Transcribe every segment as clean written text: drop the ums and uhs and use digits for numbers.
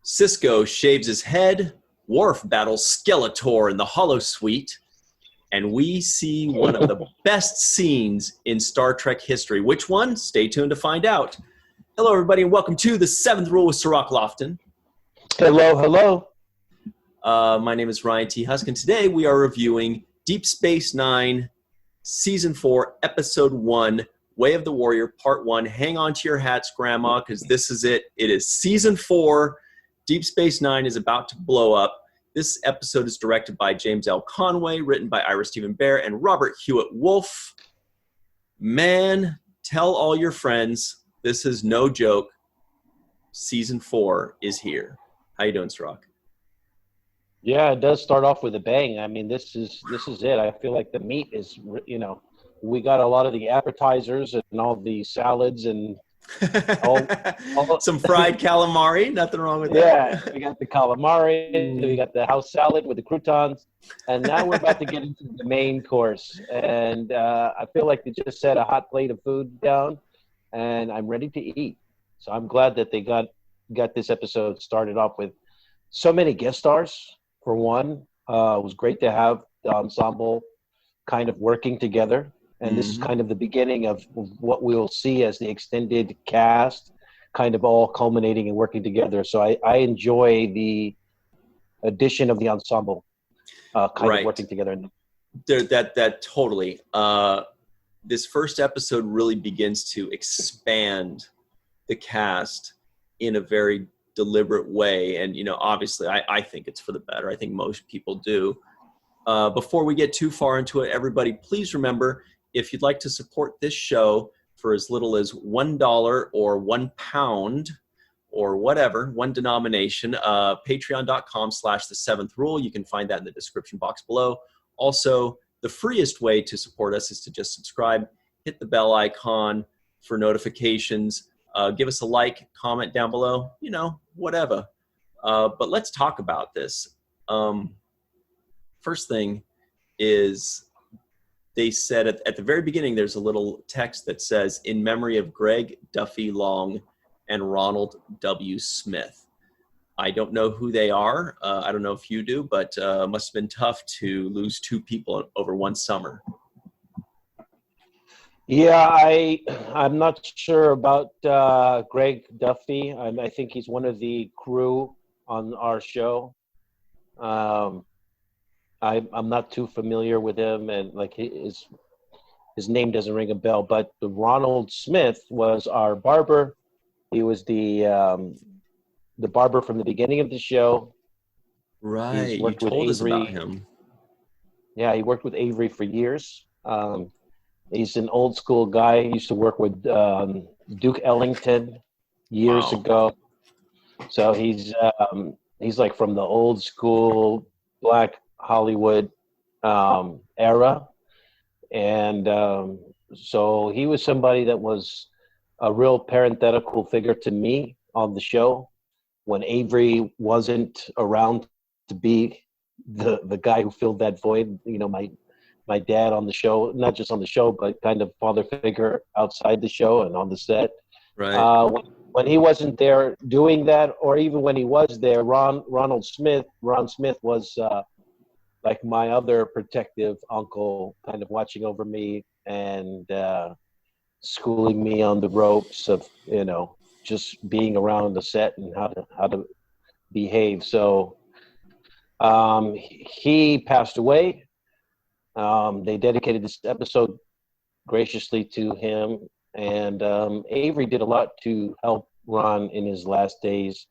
Cisco shaves his head, Worf battles Skeletor in the Hollow Suite, and we see one of the best scenes in Star Trek history. Which one? Stay tuned to find out. Hello, everybody, and welcome to The Seventh Rule with Cirroc Lofton. Hello, hello. My name is Ryan T. Husk, and today we are reviewing Deep Space Nine, Season 4, Episode 1, Way of the Warrior, Part 1. Hang on to your hats, Grandma, because this is it. It is Season 4. Deep Space Nine is about to blow up. This episode is directed by James L. Conway, written by Ira Stephen Bear and Robert Hewitt Wolf. Man, tell all your friends, this is no joke. Season 4 is here. How you doing, Cirroc? Yeah, it does start off with a bang. I mean, this is it. I feel like the meat is, we got a lot of the appetizers and all the salads and all some fried calamari. Nothing wrong with that. Yeah, we got the calamari, we got the house salad with the croutons, and now we're about to get into the main course. And I feel like they just set a hot plate of food down, and I'm ready to eat. So I'm glad that they got this episode started off with so many guest stars. For one, it was great to have the ensemble kind of working together. And this is kind of the beginning of what we'll see as the extended cast kind of all culminating and working together. So I enjoy the addition of the ensemble kind of working together. That totally. This first episode really begins to expand the cast in a very deliberate way. And, obviously I think it's for the better. I think most people do. Before we get too far into it, everybody, please remember, if you'd like to support this show for as little as $1 or £1 or whatever, one denomination, patreon.com/the7th rule. You can find that in the description box below. Also, the freest way to support us is to just subscribe, hit the bell icon for notifications, give us a like, comment down below, whatever. But let's talk about this. First thing is, they said at the very beginning, there's a little text that says, in memory of Greg Duffy Long and Ronald W. Smith. I don't know who they are. I don't know if you do, but it must have been tough to lose two people over one summer. Yeah, I'm not sure about Greg Duffy. I think he's one of the crew on our show. I'm not too familiar with him, and like his name doesn't ring a bell. But Ronald Smith was our barber. He was the barber from the beginning of the show. Right, you told us about him. Yeah, he worked with Avery for years. He's an old school guy. He used to work with Duke Ellington years ago. So he's like from the old school Black Hollywood era, and so he was somebody that was a real parenthetical figure to me on the show when Avery wasn't around to be the guy who filled that void. My dad on the show, not just on the show, but kind of father figure outside the show and on the set. Right. When he wasn't there doing that, or even when he was there, Ron Smith was like my other protective uncle, kind of watching over me and schooling me on the ropes of, just being around the set and how to behave. So he passed away. They dedicated this episode graciously to him. And Avery did a lot to help Ron in his last days,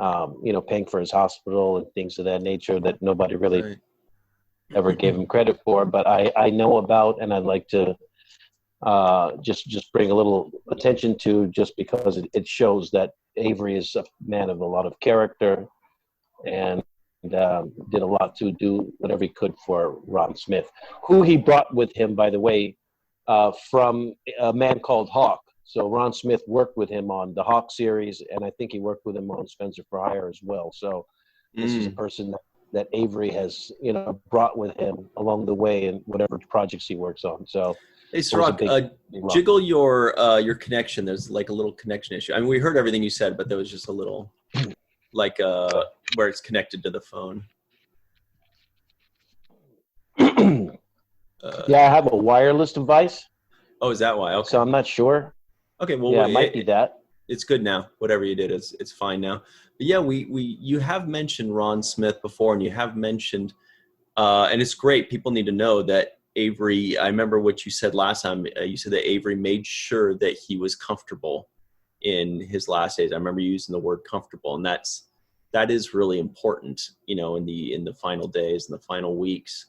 paying for his hospital and things of that nature that nobody really ever gave him credit for. But I know about, and I'd like to just bring a little attention to, just because it shows that Avery is a man of a lot of character and did a lot to do whatever he could for Ron Smith, who he brought with him, by the way, from A Man Called Hawk. So Ron Smith worked with him on the Hawk series, and I think he worked with him on Spencer for Hire as well. So this is a person that Avery has, brought with him along the way in whatever projects he works on. So, hey, Cirroc, jiggle your connection. There's like a little connection issue. I mean, we heard everything you said, but there was just a little like where it's connected to the phone. Yeah, I have a wireless device. Oh, is that why? Okay. So I'm not sure. Okay, well, yeah, it might be that. It's good now. Whatever you did, it's fine now. But yeah, you have mentioned Ron Smith before, and you have mentioned, and it's great. People need to know that Avery. I remember what you said last time. You said that Avery made sure that he was comfortable in his last days. I remember you using the word comfortable, and that is really important, in the final days and the final weeks.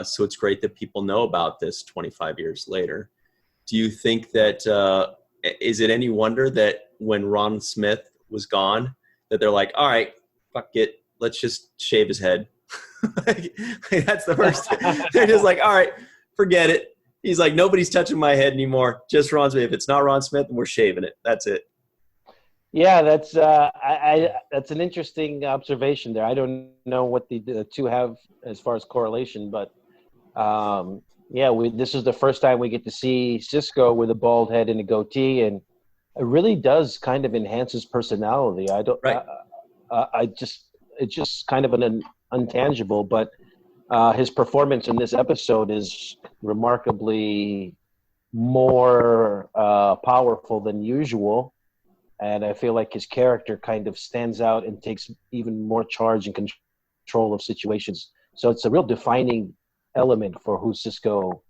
So it's great that people know about this 25 years later. Do you think that, is it any wonder that when Ron Smith was gone, that they're like, all right, fuck it, let's just shave his head? That's the first thing. They're just like, all right, forget it. He's like, nobody's touching my head anymore. Just Ron Smith. If it's not Ron Smith, then we're shaving it. That's it. Yeah, that's that's an interesting observation there. I don't know what the two have as far as correlation, but this is the first time we get to see Cisco with a bald head and a goatee, and it really does kind of enhance his personality. It's just kind of an intangible, but his performance in this episode is remarkably more powerful than usual. And I feel like his character kind of stands out and takes even more charge and control of situations. So it's a real defining element for who Cisco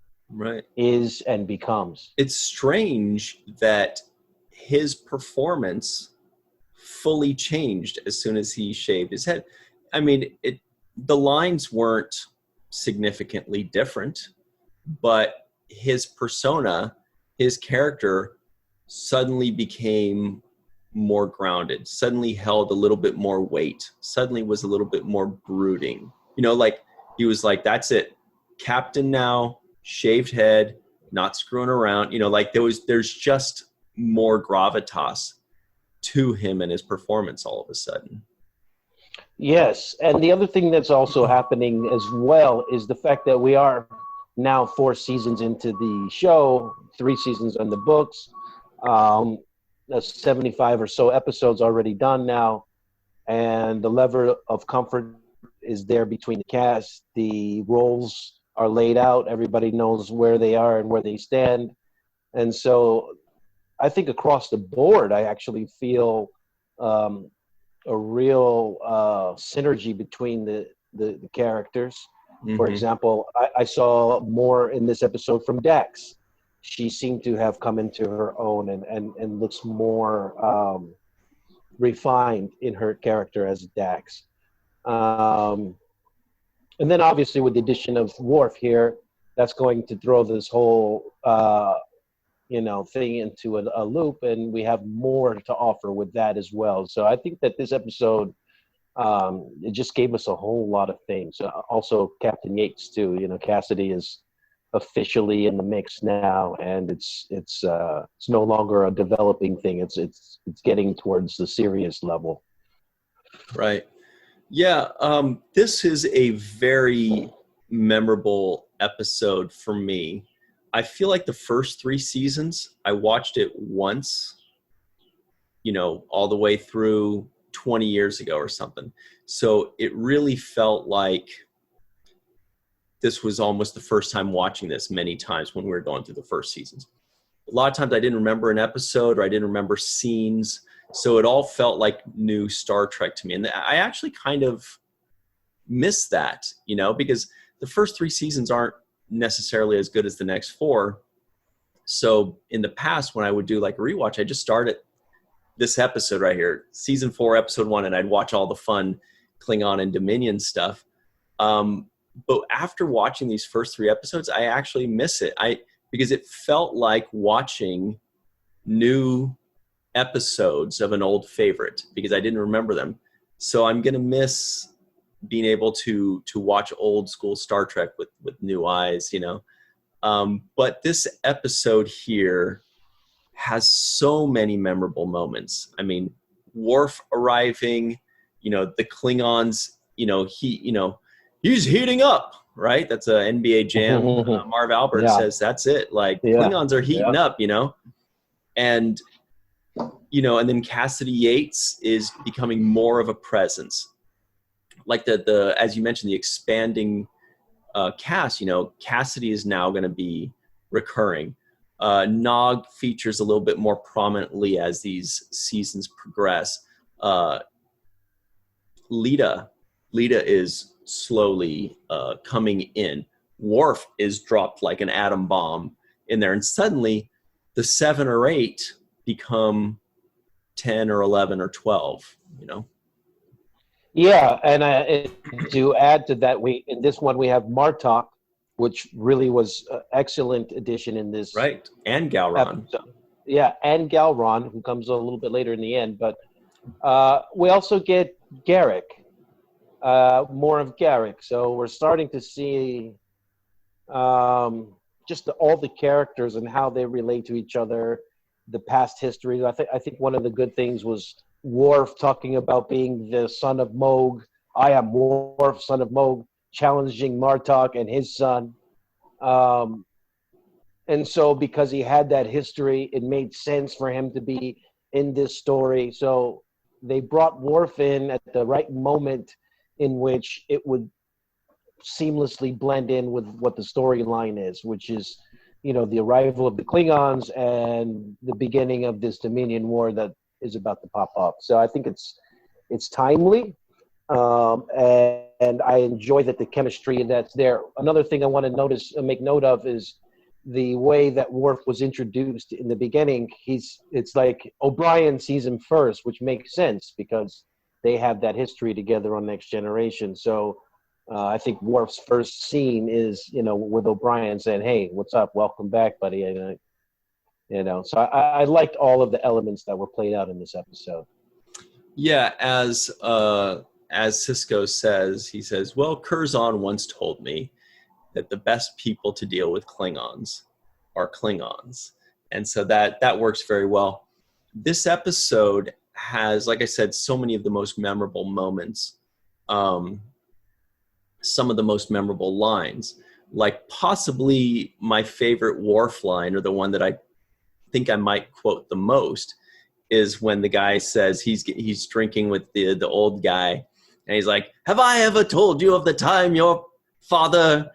is and becomes. It's strange that his performance fully changed as soon as he shaved his head. I mean, the lines weren't significantly different, but his persona, his character suddenly became more grounded, suddenly held a little bit more weight, suddenly was a little bit more brooding. Like he was like, that's it, captain now, shaved head, not screwing around. Like there's just more gravitas to him and his performance all of a sudden. Yes, and the other thing that's also happening as well is the fact that we are now 4 seasons into the show, 3 seasons on the books. 75 or so episodes already done now, and the level of comfort is there between the cast. The roles are laid out. Everybody knows where they are and where they stand. And so I think across the board, I actually feel a real synergy between the characters. Mm-hmm. For example, I saw more in this episode from Dax. She seemed to have come into her own and looks more refined in her character as Dax. And then obviously with the addition of Worf here, that's going to throw this whole thing into a loop, and we have more to offer with that as well. So I think that this episode, it just gave us a whole lot of things. Also Captain Yates too. Cassidy is officially in the mix now, and it's no longer a developing thing. It's getting towards the serious level. Right. Yeah. This is a very memorable episode for me. I feel like the first 3 seasons, I watched it once, all the way through 20 years ago or something. So it really felt like this was almost the first time watching this many times when we were going through the first seasons. A lot of times I didn't remember an episode, or I didn't remember scenes. So it all felt like new Star Trek to me. And I actually kind of miss that, because the first 3 seasons aren't necessarily as good as the next 4. So in the past, when I would do like a rewatch, I just started this episode right here, season 4, episode 1, and I'd watch all the fun Klingon and Dominion stuff. But after watching these first 3 episodes, I actually miss it. Because it felt like watching new episodes of an old favorite, because I didn't remember them. So I'm going to miss being able to watch old school Star Trek with new eyes, But this episode here has so many memorable moments. I mean, Worf arriving, the Klingons, he's heating up, right? That's a NBA Jam. Marv Albert says that's it. Like, Klingons are heating up, And, and then Cassidy Yates is becoming more of a presence. Like the as you mentioned, the expanding cast, Cassidy is now going to be recurring. Nog features a little bit more prominently as these seasons progress. Lita is slowly coming in. Worf is dropped like an atom bomb in there, and suddenly the 7 or 8 become 10 or 11 or 12. Yeah, and to add to that, in this one we have Martok, which really was an excellent addition in this. Right, and Galron. Episode. Yeah, and Galron, who comes a little bit later in the end. But we also get Garak, more of Garak. So we're starting to see just all the characters and how they relate to each other, the past history. I think one of the good things was Worf talking about being the son of Moog. I am Worf, son of Moog, challenging Martok and his son. And so because he had that history, it made sense for him to be in this story. So they brought Worf in at the right moment in which it would seamlessly blend in with what the storyline is, which is, the arrival of the Klingons and the beginning of this Dominion War that is about to pop up. So I think it's timely, and I enjoy that the chemistry that's there. Another thing I want to make note of is the way that Worf was introduced in the beginning. It's like O'Brien sees him first, which makes sense because they have that history together on Next Generation. So I think Worf's first scene is, with O'Brien saying, "Hey, what's up? Welcome back, buddy." So I liked all of the elements that were played out in this episode. Yeah, as Sisko says, he says, "Well, Curzon once told me that the best people to deal with Klingons are Klingons," and so that works very well. This episode has, like I said, so many of the most memorable moments. Some of the most memorable lines, like possibly my favorite Worf line, or the one that I think I might quote the most, is when the guy says he's drinking with the old guy, and he's like, "Have I ever told you of the time your father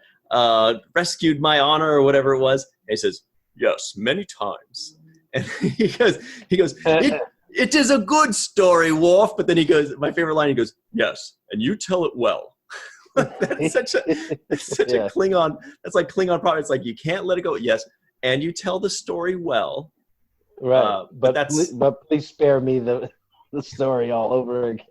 rescued my honor," or whatever it was? And he says, "Yes, many times." And he goes, it is a good story, Worf. But then he goes, my favorite line, he goes, "Yes, and you tell it well." That's such a Klingon. That's like Klingon problem. It's like, you can't let it go. Yes, and you tell the story well. Right, but please spare me the story all over again.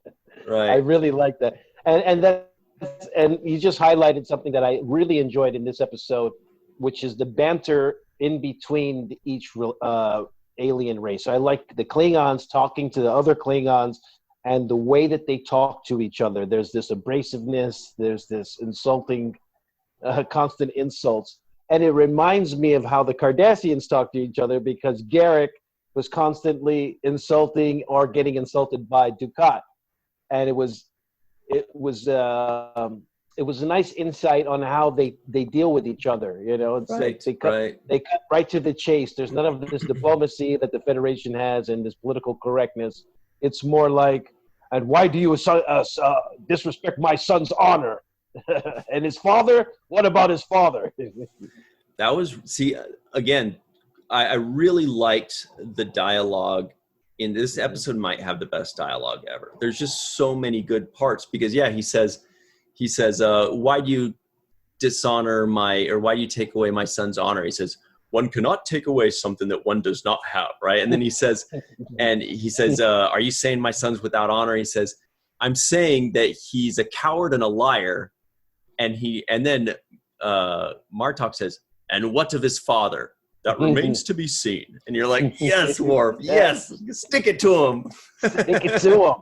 Right, I really like that, and you just highlighted something that I really enjoyed in this episode, which is the banter in between each alien race. So I like the Klingons talking to the other Klingons, and the way that they talk to each other. There's this abrasiveness, there's this insulting, constant insults. And it reminds me of how the Cardassians talk to each other, because Garak was constantly insulting or getting insulted by Dukat. And it was a nice insight on how they deal with each other. It's right, like they cut right to the chase. There's none of this diplomacy that the Federation has and this political correctness. It's more like, "And why do you disrespect my son's honor?" And his father? What about his father? That was, again, I really liked the dialogue in this episode. Might have the best dialogue ever. There's just so many good parts, because he says, "Why do you dishonor why do you take away my son's honor?" He says, "One cannot take away something that one does not have," right? And then he says, "Are you saying my son's without honor?" He says, "I'm saying that he's a coward and a liar." And then Martok says, "And what of his father? That remains to be seen." And you're like, "Yes, Worf, yes, stick it to him." Stick it to him.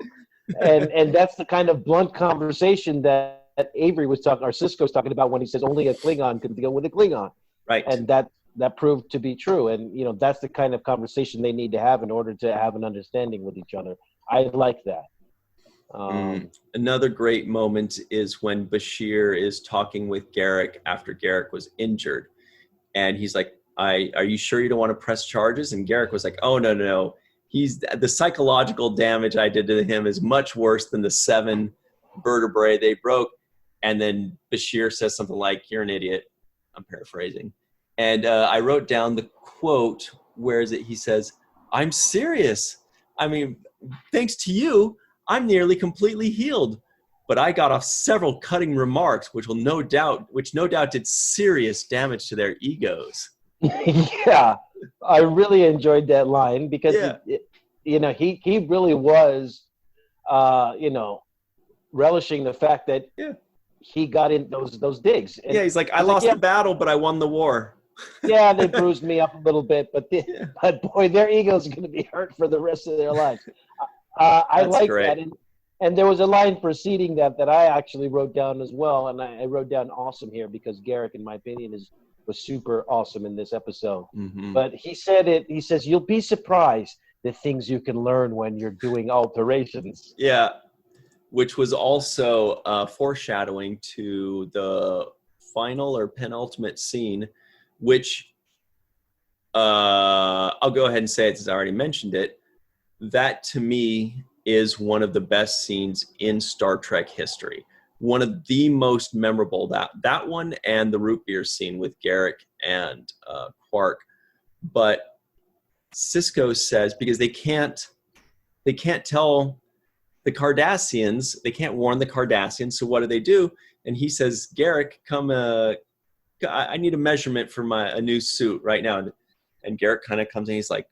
And that's the kind of blunt conversation that Avery was talking, or Cisco was talking about, when he says only a Klingon can deal with a Klingon. Right. And that proved to be true. And, that's the kind of conversation they need to have in order to have an understanding with each other. I like that. Another great moment is when Bashir is talking with Garak after Garak was injured. And he's like, "Are you sure you don't want to press charges?" And Garak was like, "Oh, no. the psychological damage I did to him is much worse than the 7 vertebrae they broke. And then Bashir says something like, "You're an idiot." I'm paraphrasing. And I wrote down the quote. Where is it? He says, "I'm serious. I mean, thanks to you, I'm nearly completely healed. But I got off several cutting remarks, which no doubt did serious damage to their egos." Yeah, I really enjoyed that line because he really was, relishing the fact that he got in those digs. And he's like, "I lost the battle, but I won the war." Yeah, they bruised me up a little bit, but boy, their egos are going to be hurt for the rest of their lives. I like that. And there was a line preceding that I actually wrote down as well, and I wrote down awesome here because Garrick, in my opinion, was super awesome in this episode. Mm-hmm. But he says, "You'll be surprised the things you can learn when you're doing alterations." Yeah, which was also foreshadowing to the final or penultimate scene, which I'll go ahead and say it since I already mentioned it. That, to me, is one of the best scenes in Star Trek history. One of the most memorable, that one and the root beer scene with Garrick and Quark. But Cisco says, because they can't tell the Cardassians, they can't warn the Cardassians, so what do? And he says, "Garrick, come, I need a measurement for a new suit right now." And Garrick kind of comes in, he's like,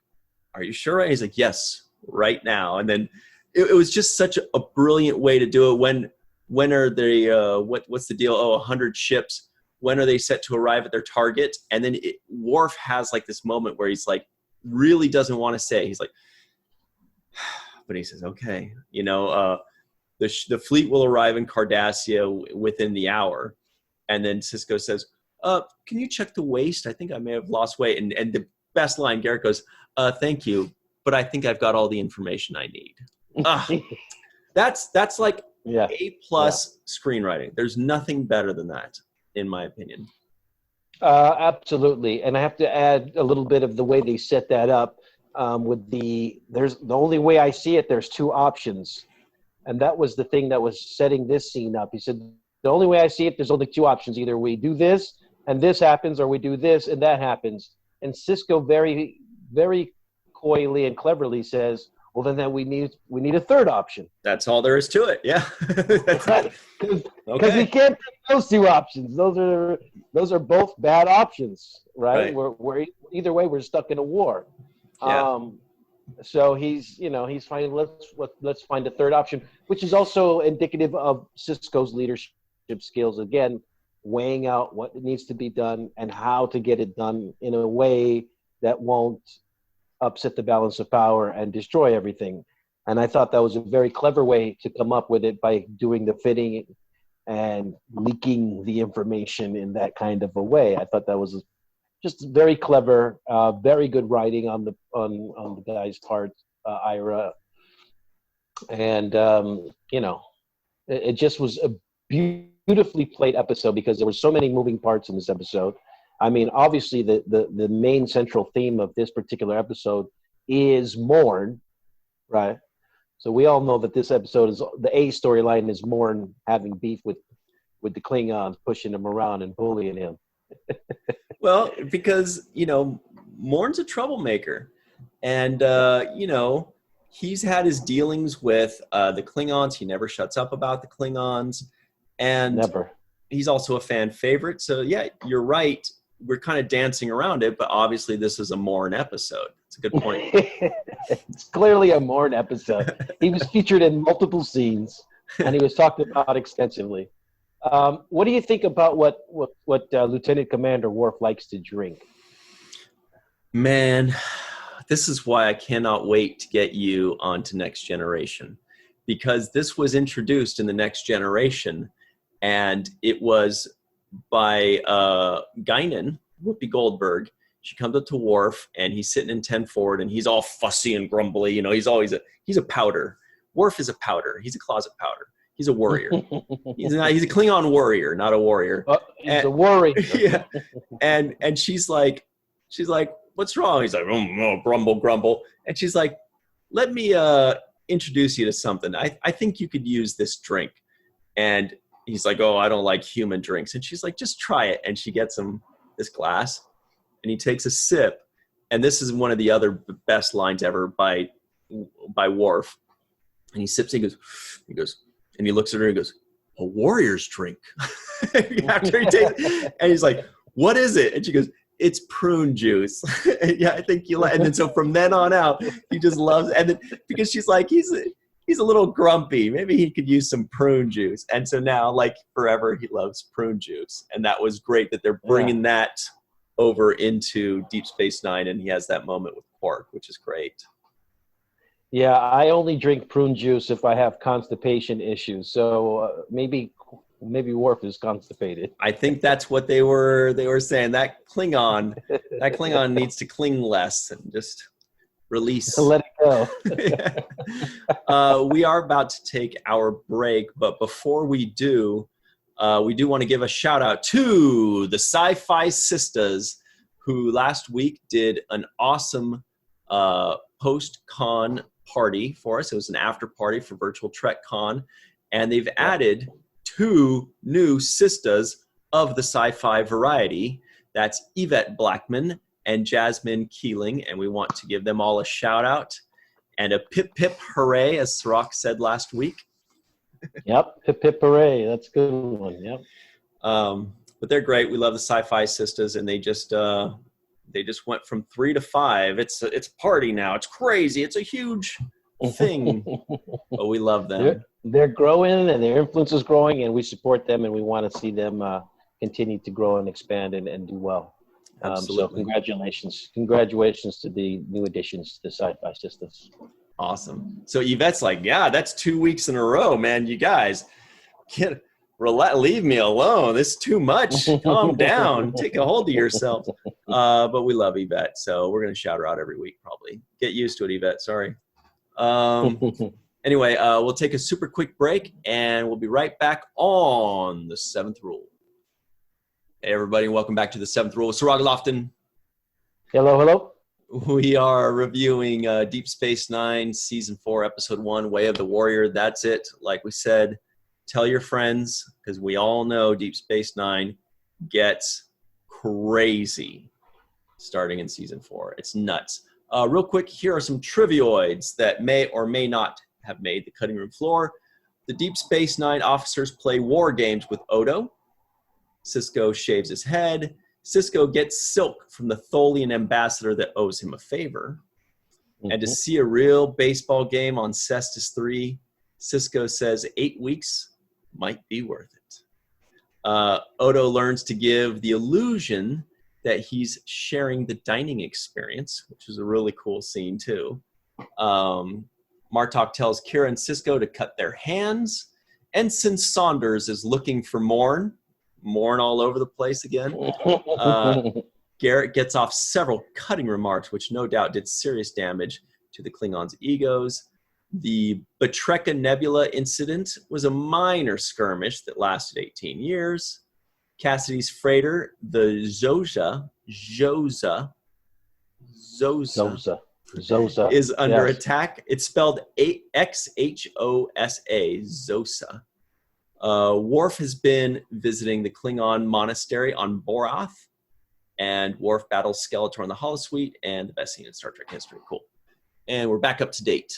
"Are you sure?" And he's like, "Yes, right now." And then it was just such a brilliant way to do it. When are they, what's the deal? 100 ships. When are they set to arrive at their target? And then Worf has like this moment where he's like, really doesn't want to say. He's like, but he says, "Okay, the fleet will arrive in Cardassia within the hour." And then Cisco says, "Can you check the waist? I think I may have lost weight." And the best line, Garrick goes, "Thank you, but I think I've got all the information I need." That's like A+ screenwriting. There's nothing better than that, in my opinion. Absolutely, and I have to add a little bit of the way they set that up. There's the only way I see it. There's 2 options, and that was the thing that was setting this scene up. He said, "The only way I see it, there's only 2 options. Either we do this and this happens, or we do this and that happens." And Cisco very, very coyly and cleverly says, "Well, then we need a third option." That's all there is to it. Yeah, that's right. Because we can't take those 2 options. Those are both bad options, right? We're either way, we're stuck in a war. Yeah. So he's finding let's find a third option, which is also indicative of Cisco's leadership skills. Again, weighing out what needs to be done and how to get it done in a way that won't upset the balance of power and destroy everything. And I thought that was a very clever way to come up with it by doing the fitting and leaking the information in that kind of a way. I thought that was just very clever, very good writing on the guy's part, Ira. And it just was a beautifully played episode because there were so many moving parts in this episode. I mean, obviously, the main central theme of this particular episode is Morn, right? So we all know that this episode is the A storyline is Morn having beef with the Klingons, pushing him around and bullying him. Well, because Morn's a troublemaker, and he's had his dealings with the Klingons. He never shuts up about the Klingons, and never. He's also a fan favorite. So yeah, you're right. We're kind of dancing around it, but obviously this is a Morn episode. It's a good point. It's clearly a Morn episode. He was featured in multiple scenes, and he was talked about extensively. What do you think about what Lieutenant Commander Worf likes to drink? Man, this is why I cannot wait to get you onto Next Generation, because this was introduced in the Next Generation, and it was by Guinan, Whoopi Goldberg. She comes up to Worf, and he's sitting in 10 forward, and he's all fussy and grumbly. He's a powder. Worf is a powder. He's a closet powder. He's a warrior. He's a Klingon warrior, not a warrior. He's a warrior. Yeah. And she's like, "What's wrong?" He's like, "Oh, grumble, grumble." And she's like, let me introduce you to something. I think you could use this drink. And he's like, oh, I don't like human drinks. And she's like, just try it. And she gets him this glass, and he takes a sip. And this is one of the other best lines ever by Worf. And he sips, and he goes, and he looks at her and he goes, a warrior's drink. After he takes it, and he's like, what is it? And she goes, it's prune juice. Yeah, I think you like. And then so from then on out, he just loves. And then because she's like, he's a little grumpy. Maybe he could use some prune juice. And so now, like forever, he loves prune juice. And that was great that they're bringing that over into Deep Space Nine, and he has that moment with Quark, which is great. Yeah, I only drink prune juice if I have constipation issues. So maybe Worf is constipated. I think that's what they were saying. That Klingon needs to cling less and just release. Let it go. We are about to take our break, but before we do want to give a shout out to the Sci-Fi Sisters, who last week did an awesome post-con party for us. It was an after party for Virtual Trek Con, and they've added 2 new sisters of the sci-fi variety. That's Yvette Blackmon and Jasmine Keeling, and we want to give them all a shout out and a pip pip hooray, as Cirroc said last week. Yep, pip pip hooray. That's a good one. Yep. But they're great. We love the Sci-Fi Sisters, and they just went from 3 to 5. It's a party now. It's crazy. It's a huge thing. But we love them. They're growing, and their influence is growing, and we support them, and we want to see them continue to grow and expand and do well. So congratulations to the new additions to the Sci-Fi Sisters. Awesome. So Yvette's like, yeah, that's 2 weeks in a row, man. You guys leave me alone. This is too much. Calm down. Take a hold of yourself. But we love Yvette, so we're going to shout her out every week probably. Get used to it, Yvette. Sorry. Anyway, we'll take a super quick break, and we'll be right back on the 7th Rule. Hey, everybody. Welcome back to the 7th Rule with Cirroc Lofton. Hello. We are reviewing Deep Space Nine, Season 4, Episode 1, Way of the Warrior. That's it. Like we said, tell your friends, because we all know Deep Space Nine gets crazy starting in Season 4. It's nuts. Real quick, here are some trivioids that may or may not have made the cutting room floor. The Deep Space Nine officers play war games with Odo. Cisco shaves his head. Cisco gets silk from the Tholian ambassador that owes him a favor. Mm-hmm. And to see a real baseball game on Cestus 3, Cisco says 8 weeks might be worth it. Odo learns to give the illusion that he's sharing the dining experience, which is a really cool scene too. Martok tells Kira and Cisco to cut their hands. Ensign Saunders is looking for Morn all over the place again. Garrett gets off several cutting remarks, which no doubt did serious damage to the Klingons' egos. The Batreka Nebula incident was a minor skirmish that lasted 18 years. Cassidy's freighter, the Zosa, is under attack. It's spelled Xosa, Zosa. Worf has been visiting the Klingon monastery on Borath, and Worf battles Skeletor in the holosuite, and the best scene in Star Trek history. Cool. And we're back up to date.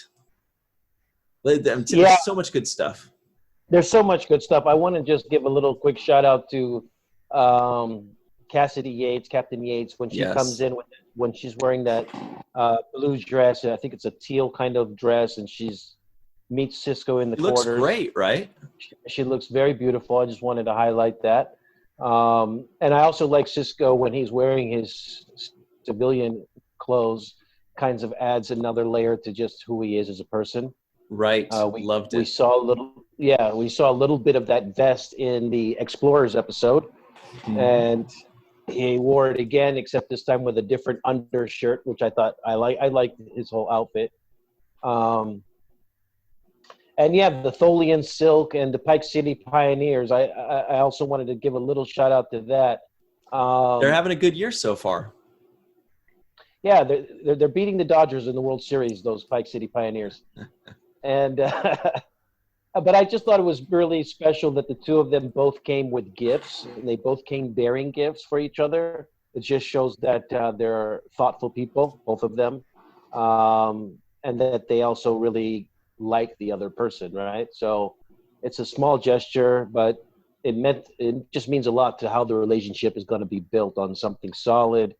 There's so much good stuff. There's so much good stuff. I want to just give a little quick shout out to Cassidy Yates, Captain Yates, when she comes in, when she's wearing that blue dress. I think it's a teal kind of dress, and meets Cisco in the quarters. Looks great, right? She looks very beautiful. I just wanted to highlight that. And I also like Cisco when he's wearing his civilian clothes, kinds of adds another layer to just who he is as a person. Right. We loved it. We saw a little bit of that vest in the Explorers episode. Mm-hmm. And he wore it again, except this time with a different undershirt, which I thought I liked his whole outfit. And the Tholian silk and the Pike City Pioneers. I also wanted to give a little shout out to that. They're having a good year so far. Yeah, they're beating the Dodgers in the World Series, those Pike City Pioneers. And but I just thought it was really special that the two of them both came with gifts, and they both came bearing gifts for each other. It just shows that they're thoughtful people, both of them, and that they also really like the other person, right? So it's a small gesture, but it just means a lot to how the relationship is going to be built on something solid,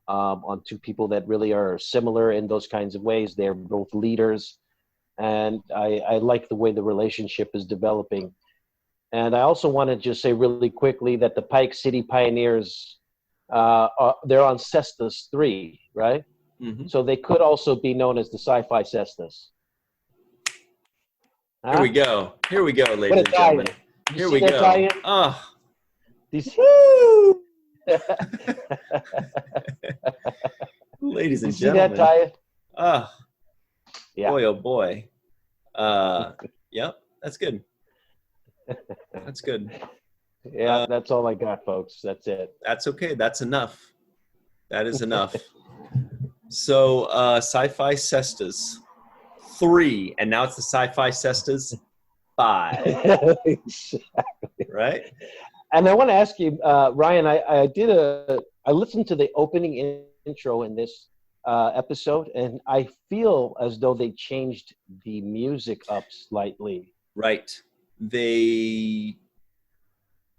on two people that really are similar in those kinds of ways. They're both leaders, and I like the way the relationship is developing. And I also want to just say really quickly that the Pike City Pioneers, they're on Cestus 3, right? Mm-hmm. So they could also be known as the Sci-Fi Cestus. Huh? Here we go. Here we go, ladies and gentlemen. Here we go. Oh. Woo! Ladies and gentlemen. See that tie? Oh. Yeah. Boy, oh boy. Yep, that's good. That's good. Yeah, that's all I got, folks. That's it. That's okay. That's enough. That is enough. So, Sci-Fi Cestus 3, and now it's the Sci-Fi Cestus 5. Exactly. Right? And I want to ask you, Ryan, I listened to the opening intro in this episode, and I feel as though they changed the music up slightly. Right.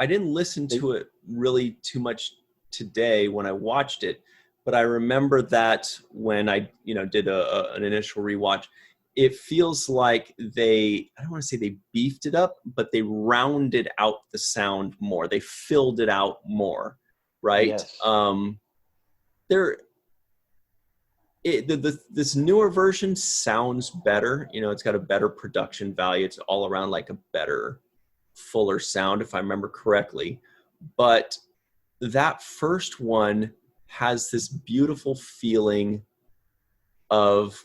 I didn't listen to it really too much today when I watched it, but I remember that when I, did an initial rewatch, it feels like I don't want to say they beefed it up, but they rounded out the sound more. They filled it out more, right? Yes. This newer version sounds better. It's got a better production value. It's all around like a better, fuller sound, if I remember correctly. But that first one has this beautiful feeling of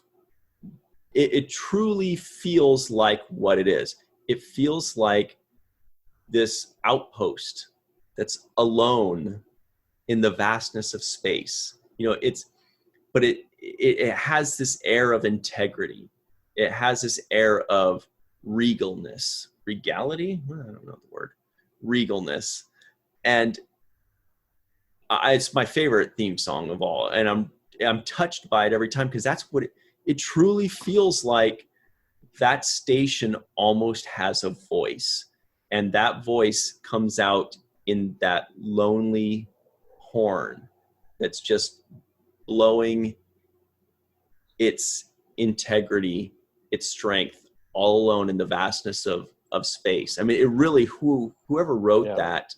it truly feels like what it is. It feels like this outpost that's alone in the vastness of space. But it has this air of integrity. It has this air of regalness. Regality? I don't know the word. Regalness. And it's my favorite theme song of all. And I'm touched by it every time, because that's what it truly feels like. That station almost has a voice. And that voice comes out in that lonely horn that's just blowing its integrity, its strength, all alone in the vastness of space. I mean, it really, whoever wrote that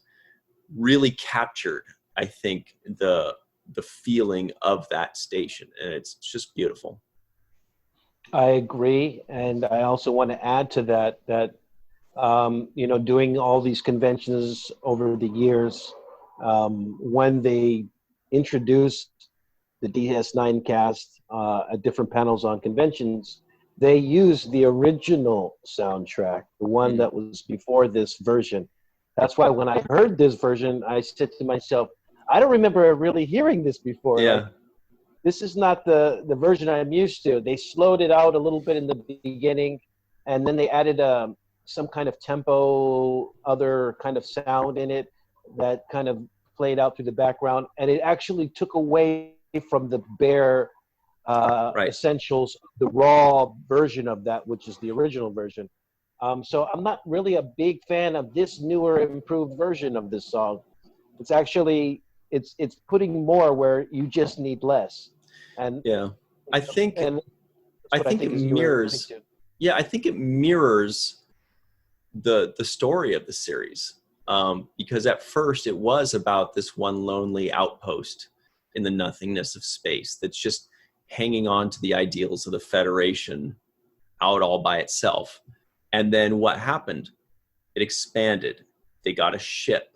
really captured, I think, the feeling of that station. And it's just beautiful. I agree. And I also want to add to that, doing all these conventions over the years, when they introduced the DS9 cast at different panels on conventions, they used the original soundtrack, the one that was before this version. That's why when I heard this version, I said to myself, I don't remember really hearing this before. Yeah. Like, this is not the version I'm used to. They slowed it out a little bit in the beginning, and then they added some kind of tempo, other kind of sound in it that kind of played out through the background, and it actually took away from the bare essentials, the raw version of that, which is the original version. So I'm not really a big fan of this newer, improved version of this song. It's actually it's putting more where you just need less. And I think it mirrors. Yeah, I think it mirrors the story of the series, because at first it was about this one lonely outpost in the nothingness of space that's just hanging on to the ideals of the Federation out all by itself. And then what happened? It expanded. They got a ship.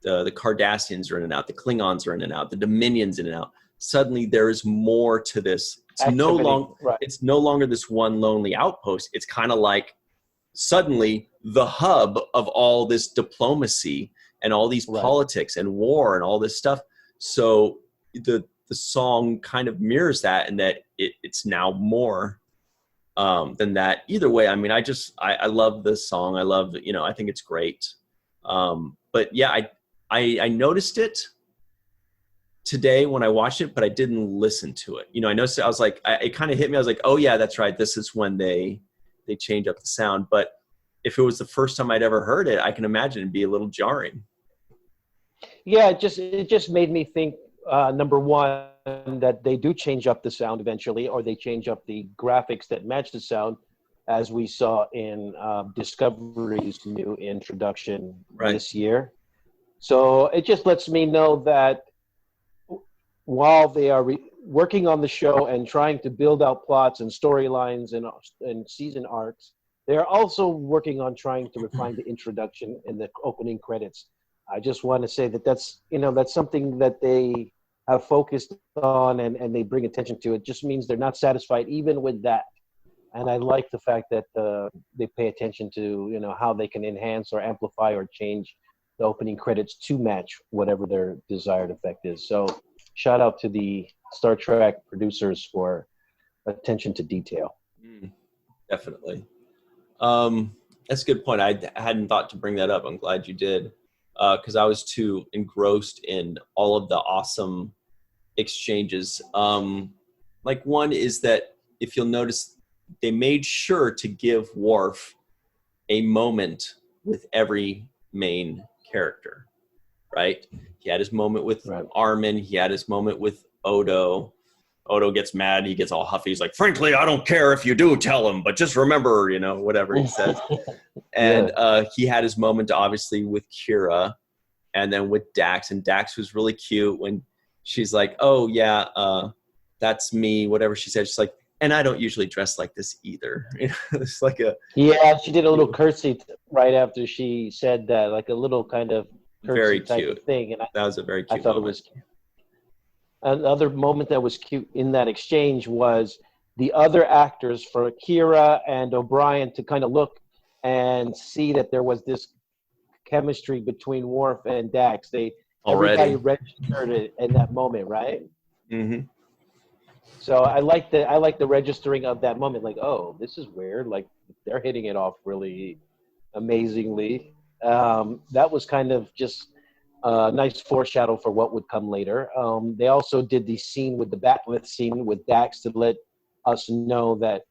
The Cardassians are in and out. The Klingons are in and out. The Dominion's in and out. Suddenly there is more to this. It's no longer this one lonely outpost. It's kind of like suddenly the hub of all this diplomacy and all these politics and war and all this stuff. So the song kind of mirrors that, and that it's now more than that. Either way, I mean, I love this song. I love, I think it's great. But yeah, I noticed it today when I watched it, but I didn't listen to it. I noticed it, I was like, it kind of hit me. I was like, oh yeah, that's right. This is when they change up the sound. But if it was the first time I'd ever heard it, I can imagine it'd be a little jarring. Yeah, it just made me think, number one, that they do change up the sound eventually, or they change up the graphics that match the sound, as we saw in Discovery's new introduction this year. So it just lets me know that while they are working on the show and trying to build out plots and storylines and season arcs, they're also working on trying to refine the introduction and the opening credits. I just want to say that's something that they have focused on and they bring attention to. It just means they're not satisfied even with that. And I like the fact that they pay attention to, how they can enhance or amplify or change the opening credits to match whatever their desired effect is. So shout out to the Star Trek producers for attention to detail. Definitely. That's a good point. I hadn't thought to bring that up. I'm glad you did. Because I was too engrossed in all of the awesome exchanges. Like one is that if you'll notice, they made sure to give Worf a moment with every main character, right? He had his moment with Armin. He had his moment with Odo. Odo gets mad. He gets all huffy. He's like, frankly, I don't care if you do tell him, but just remember, whatever he says. And he had his moment, obviously, with Kira and then with Dax. And Dax was really cute when she's like, oh, yeah, that's me, whatever she said. She's like, and I don't usually dress like this either. It's like yeah, she did a little curtsy right after she said that, like a little kind of curtsy very type cute of thing. And that was a very cute I thought moment. It was cute. Another moment that was cute in that exchange was the other actors, for Kira and O'Brien, to kind of look and see that there was this chemistry between Worf and Dax. Everybody registered it in that moment, right? Mm-hmm. So I like the registering of that moment. Like, oh, this is weird. Like, they're hitting it off really amazingly. That was kind of just a nice foreshadow for what would come later. They also did the scene with the Batwith scene with Dax to let us know that,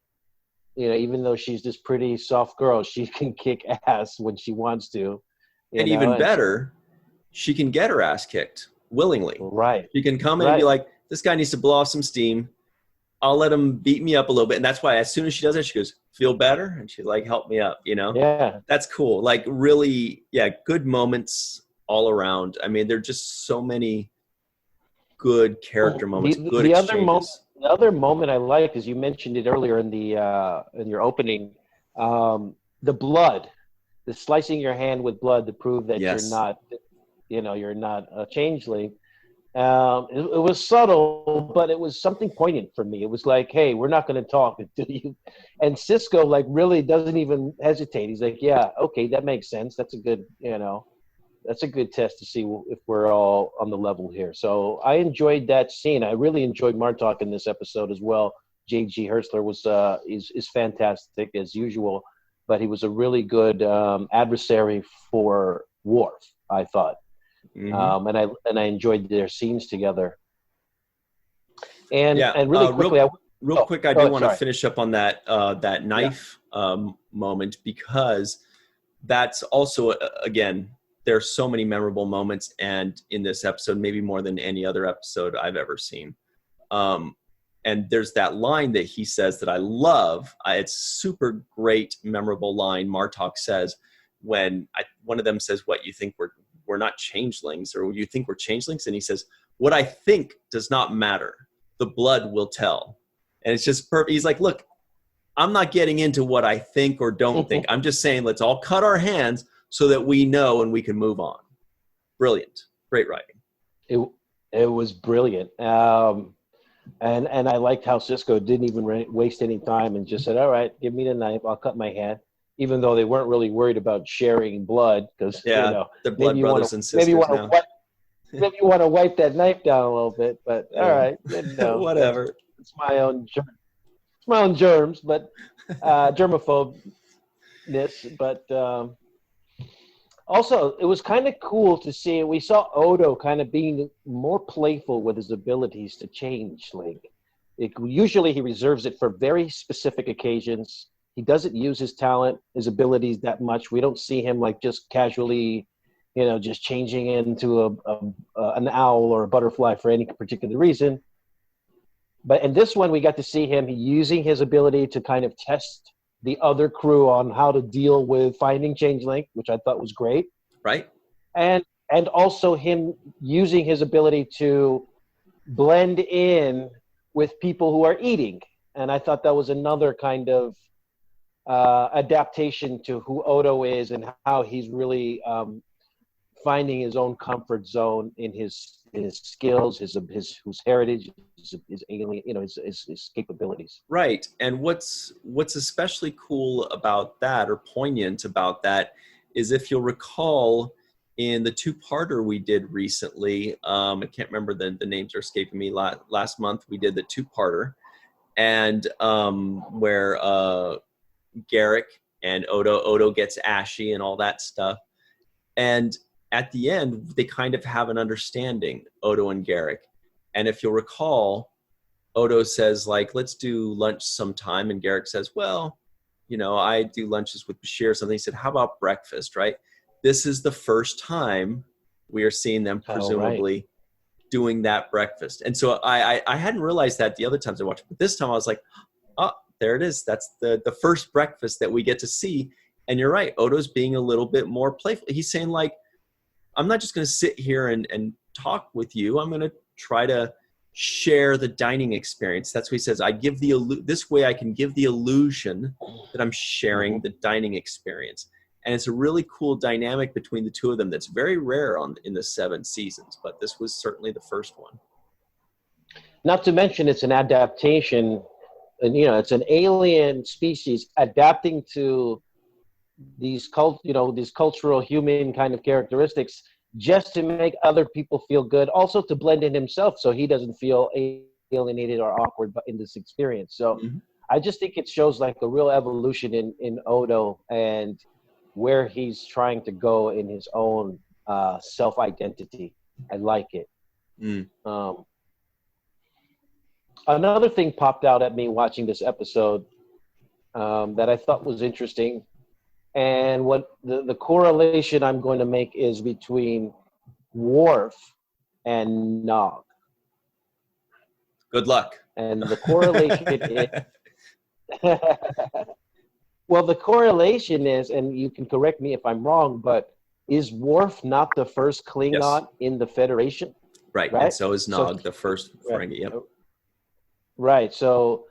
even though she's this pretty soft girl, she can kick ass when she wants to. And even better, she can get her ass kicked willingly. Right. She can come in and be like, this guy needs to blow off some steam. I'll let him beat me up a little bit. And that's why as soon as she does it, she goes, feel better? And she's like, help me up, Yeah. That's cool. Like, really, good moments all around. I mean, there are just so many good character moments, good exchanges. The other moment I like is, you mentioned it earlier in your opening, the blood, the slicing your hand with blood to prove that you're not a changeling. It was subtle, but it was something poignant for me. It was like, hey, we're not going to talk until you. And Cisco really doesn't even hesitate. He's like, yeah, okay, that makes sense. That's a good, that's a good test to see if we're all on the level here. So I enjoyed that scene. I really enjoyed Martok in this episode as well. J.G. Hertzler was is fantastic as usual, but he was a really good adversary for Worf, I thought. Mm-hmm. And I enjoyed their scenes together. And really quickly, real quick, I do want to finish up on that knife moment, because that's also again, there's so many memorable moments, and in this episode, maybe more than any other episode I've ever seen. And there's that line that he says that I love. It's super great, memorable line Martok says when one of them says, what, you think we're not changelings, or you think we're changelings? And he says, what I think does not matter. The blood will tell. And it's just perfect. He's like, look, I'm not getting into what I think or don't think. I'm just saying, let's all cut our hands so that we know and we can move on. Brilliant. Great writing. It was brilliant. And I liked how Cisco didn't even waste any time and just said, all right, give me the knife. I'll cut my hand. Even though they weren't really worried about sharing blood, because the blood brothers and sisters now. maybe you want to wipe that knife down a little bit, but all right, whatever. It's my own germs, but germaphobeness. But also, it was kind of cool to see. We saw Odo kind of being more playful with his abilities to change. Like, usually he reserves it for very specific occasions. He doesn't use his talent, his abilities that much. We don't see him like just casually, just changing into an owl or a butterfly for any particular reason. But in this one, we got to see him using his ability to kind of test the other crew on how to deal with finding Changeling, which I thought was great. Right. And also him using his ability to blend in with people who are eating. And I thought that was another kind of adaptation to who Odo is and how he's really finding his own comfort zone in his skills, his heritage, his alien, his capabilities. Right. And what's especially cool about that, or poignant about that, is if you'll recall in the two-parter we did recently, I can't remember the names are escaping me. Last month we did the two-parter, and where Garrick and Odo gets ashy and all that stuff, and at the end, they kind of have an understanding, Odo and Garrick. And if you'll recall, Odo says, like, let's do lunch sometime. And Garrick says, well, I do lunches with Bashir or something. He said, how about breakfast, right? This is the first time we are seeing them presumably doing that breakfast. And so I hadn't realized that the other times I watched, but this time I was like, oh, there it is. That's the first breakfast that we get to see. And you're right, Odo's being a little bit more playful. He's saying, like, I'm not just going to sit here and talk with you. I'm going to try to share the dining experience. That's what he says. This way I can give the illusion that I'm sharing the dining experience. And it's a really cool dynamic between the two of them that's very rare in the 7 seasons, but this was certainly the first one. Not to mention it's an adaptation, and it's an alien species adapting to these cultural human kind of characteristics just to make other people feel good, also to blend in himself so he doesn't feel alienated or awkward in this experience. So I just think it shows like a real evolution in Odo and where he's trying to go in his own self-identity. I like it. Another thing popped out at me watching this episode that I thought was interesting. And what the correlation I'm going to make is between Worf and Nog. Good luck. And the correlation is... Well, the correlation is, and you can correct me if I'm wrong, but is Worf not the first Klingon in the Federation? Right, and so is Nog, the first Ferengi. Yep. Right, so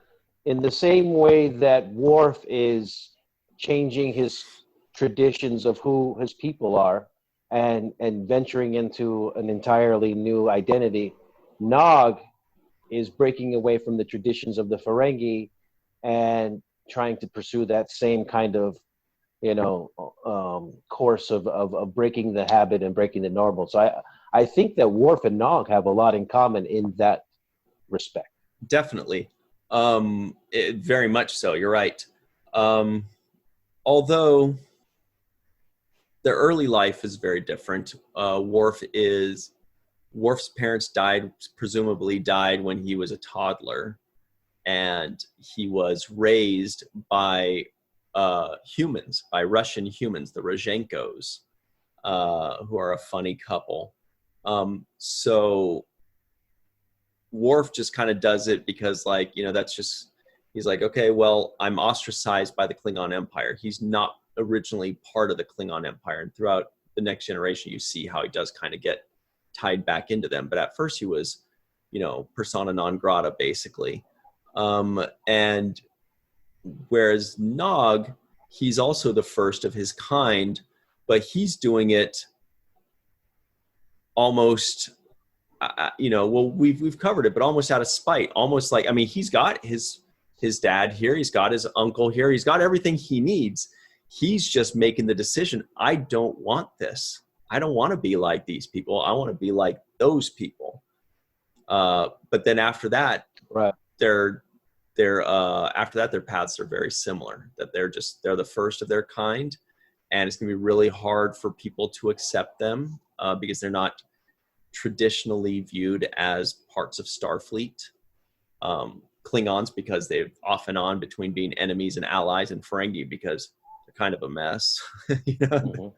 in the same way that Worf is changing his traditions of who his people are and venturing into an entirely new identity, Nog is breaking away from the traditions of the Ferengi and trying to pursue that same kind of, course of breaking the habit and breaking the normal. So I think that Worf and Nog have a lot in common in that respect. Definitely. Very much so. You're right. Although their early life is very different. Worf's parents presumably died when he was a toddler, and he was raised by humans, by Russian humans, the Rozhenkos, who are a funny couple. So Worf just kind of does it because, that's just, he's like, okay, well, I'm ostracized by the Klingon Empire. He's not originally part of the Klingon Empire. And throughout the Next Generation, you see how he does kind of get tied back into them. But at first he was, persona non grata, basically. And whereas Nog, he's also the first of his kind, but he's doing it almost, we've covered it, but almost out of spite, almost like, he's got his dad here, he's got his uncle here, he's got everything he needs. He's just making the decision, I don't want this. I don't want to be like these people. I want to be like those people. But then after that, Right. after that, their paths are very similar. That they're the first of their kind, and it's going to be really hard for people to accept them because they're not traditionally viewed as parts of Starfleet. Klingons, because they've off and on between being enemies and allies, and Ferengi because they're kind of a mess. You know?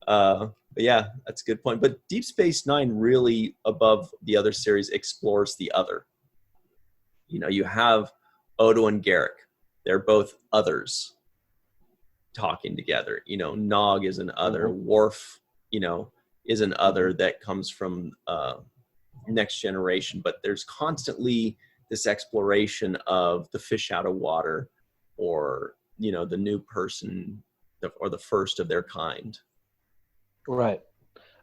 Mm-hmm. But yeah, that's a good point. But Deep Space Nine really, above the other series, explores the other. You know, you have Odo and Garrick. They're both others talking together. You know, Nog is an other. Mm-hmm. Worf, you know, is an other that comes from Next Generation. But there's constantly this exploration of the fish out of water, or, you know, the new person, or the first of their kind. Right.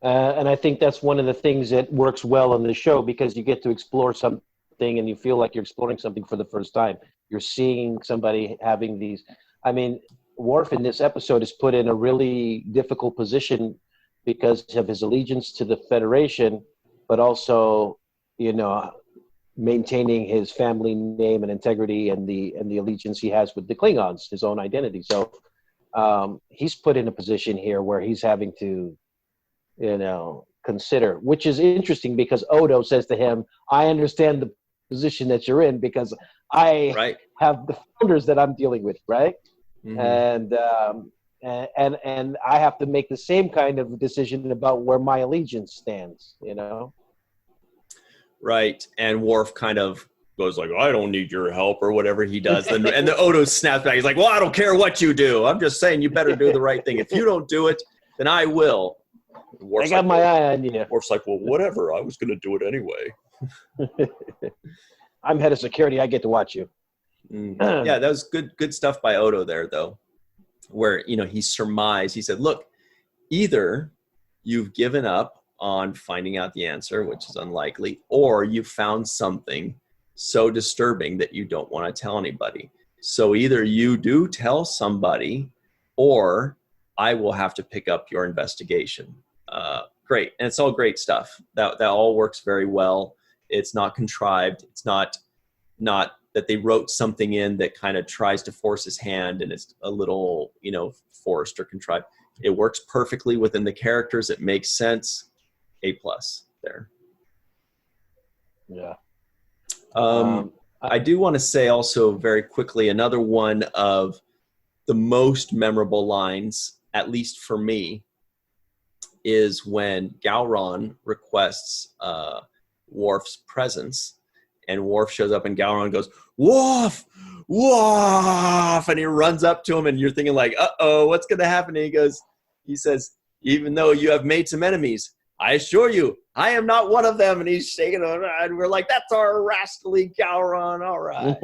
And I think that's one of the things that works well on the show, because you get to explore something and you feel like you're exploring something for the first time. You're seeing somebody having these. I mean, Worf in this episode is put in a really difficult position because of his allegiance to the Federation, but also, you know, maintaining his family name and integrity and the allegiance he has with the Klingons, his own identity. So he's put in a position here where he's having to, you know, consider, which is interesting because Odo says to him, I understand the position that you're in because I have the founders that I'm dealing with, right? Mm-hmm. And I have to make the same kind of decision about where my allegiance stands, you know? Right. And Worf kind of goes like, I don't need your help, or whatever he does. And the Odo snaps back. He's like, well, I don't care what you do. I'm just saying you better do the right thing. If you don't do it, then I will. I got my eye on you. Worf's like, well, whatever. I was going to do it anyway. I'm head of security. I get to watch you. Yeah, that was good stuff by Odo there, though, where, you know, he surmised. He said, look, either you've given up on finding out the answer, which is unlikely, or you found something so disturbing that you don't want to tell anybody. So either you do tell somebody, or I will have to pick up your investigation. Great. And it's all great stuff. That all works very well. It's not contrived. It's not that they wrote something in that kind of tries to force his hand and it's a little, you know, forced or contrived. It works perfectly within the characters. It makes sense. A+ there. Yeah. I do want to say also very quickly, another one of the most memorable lines, at least for me, is when Gowron requests Worf's presence, and Worf shows up and Gowron goes, Worf! Worf! And he runs up to him, and you're thinking like, uh-oh, what's going to happen? And he says, even though you have made some enemies, I assure you, I am not one of them. And he's shaking it, and we're like, that's our rascally Gowron. All right.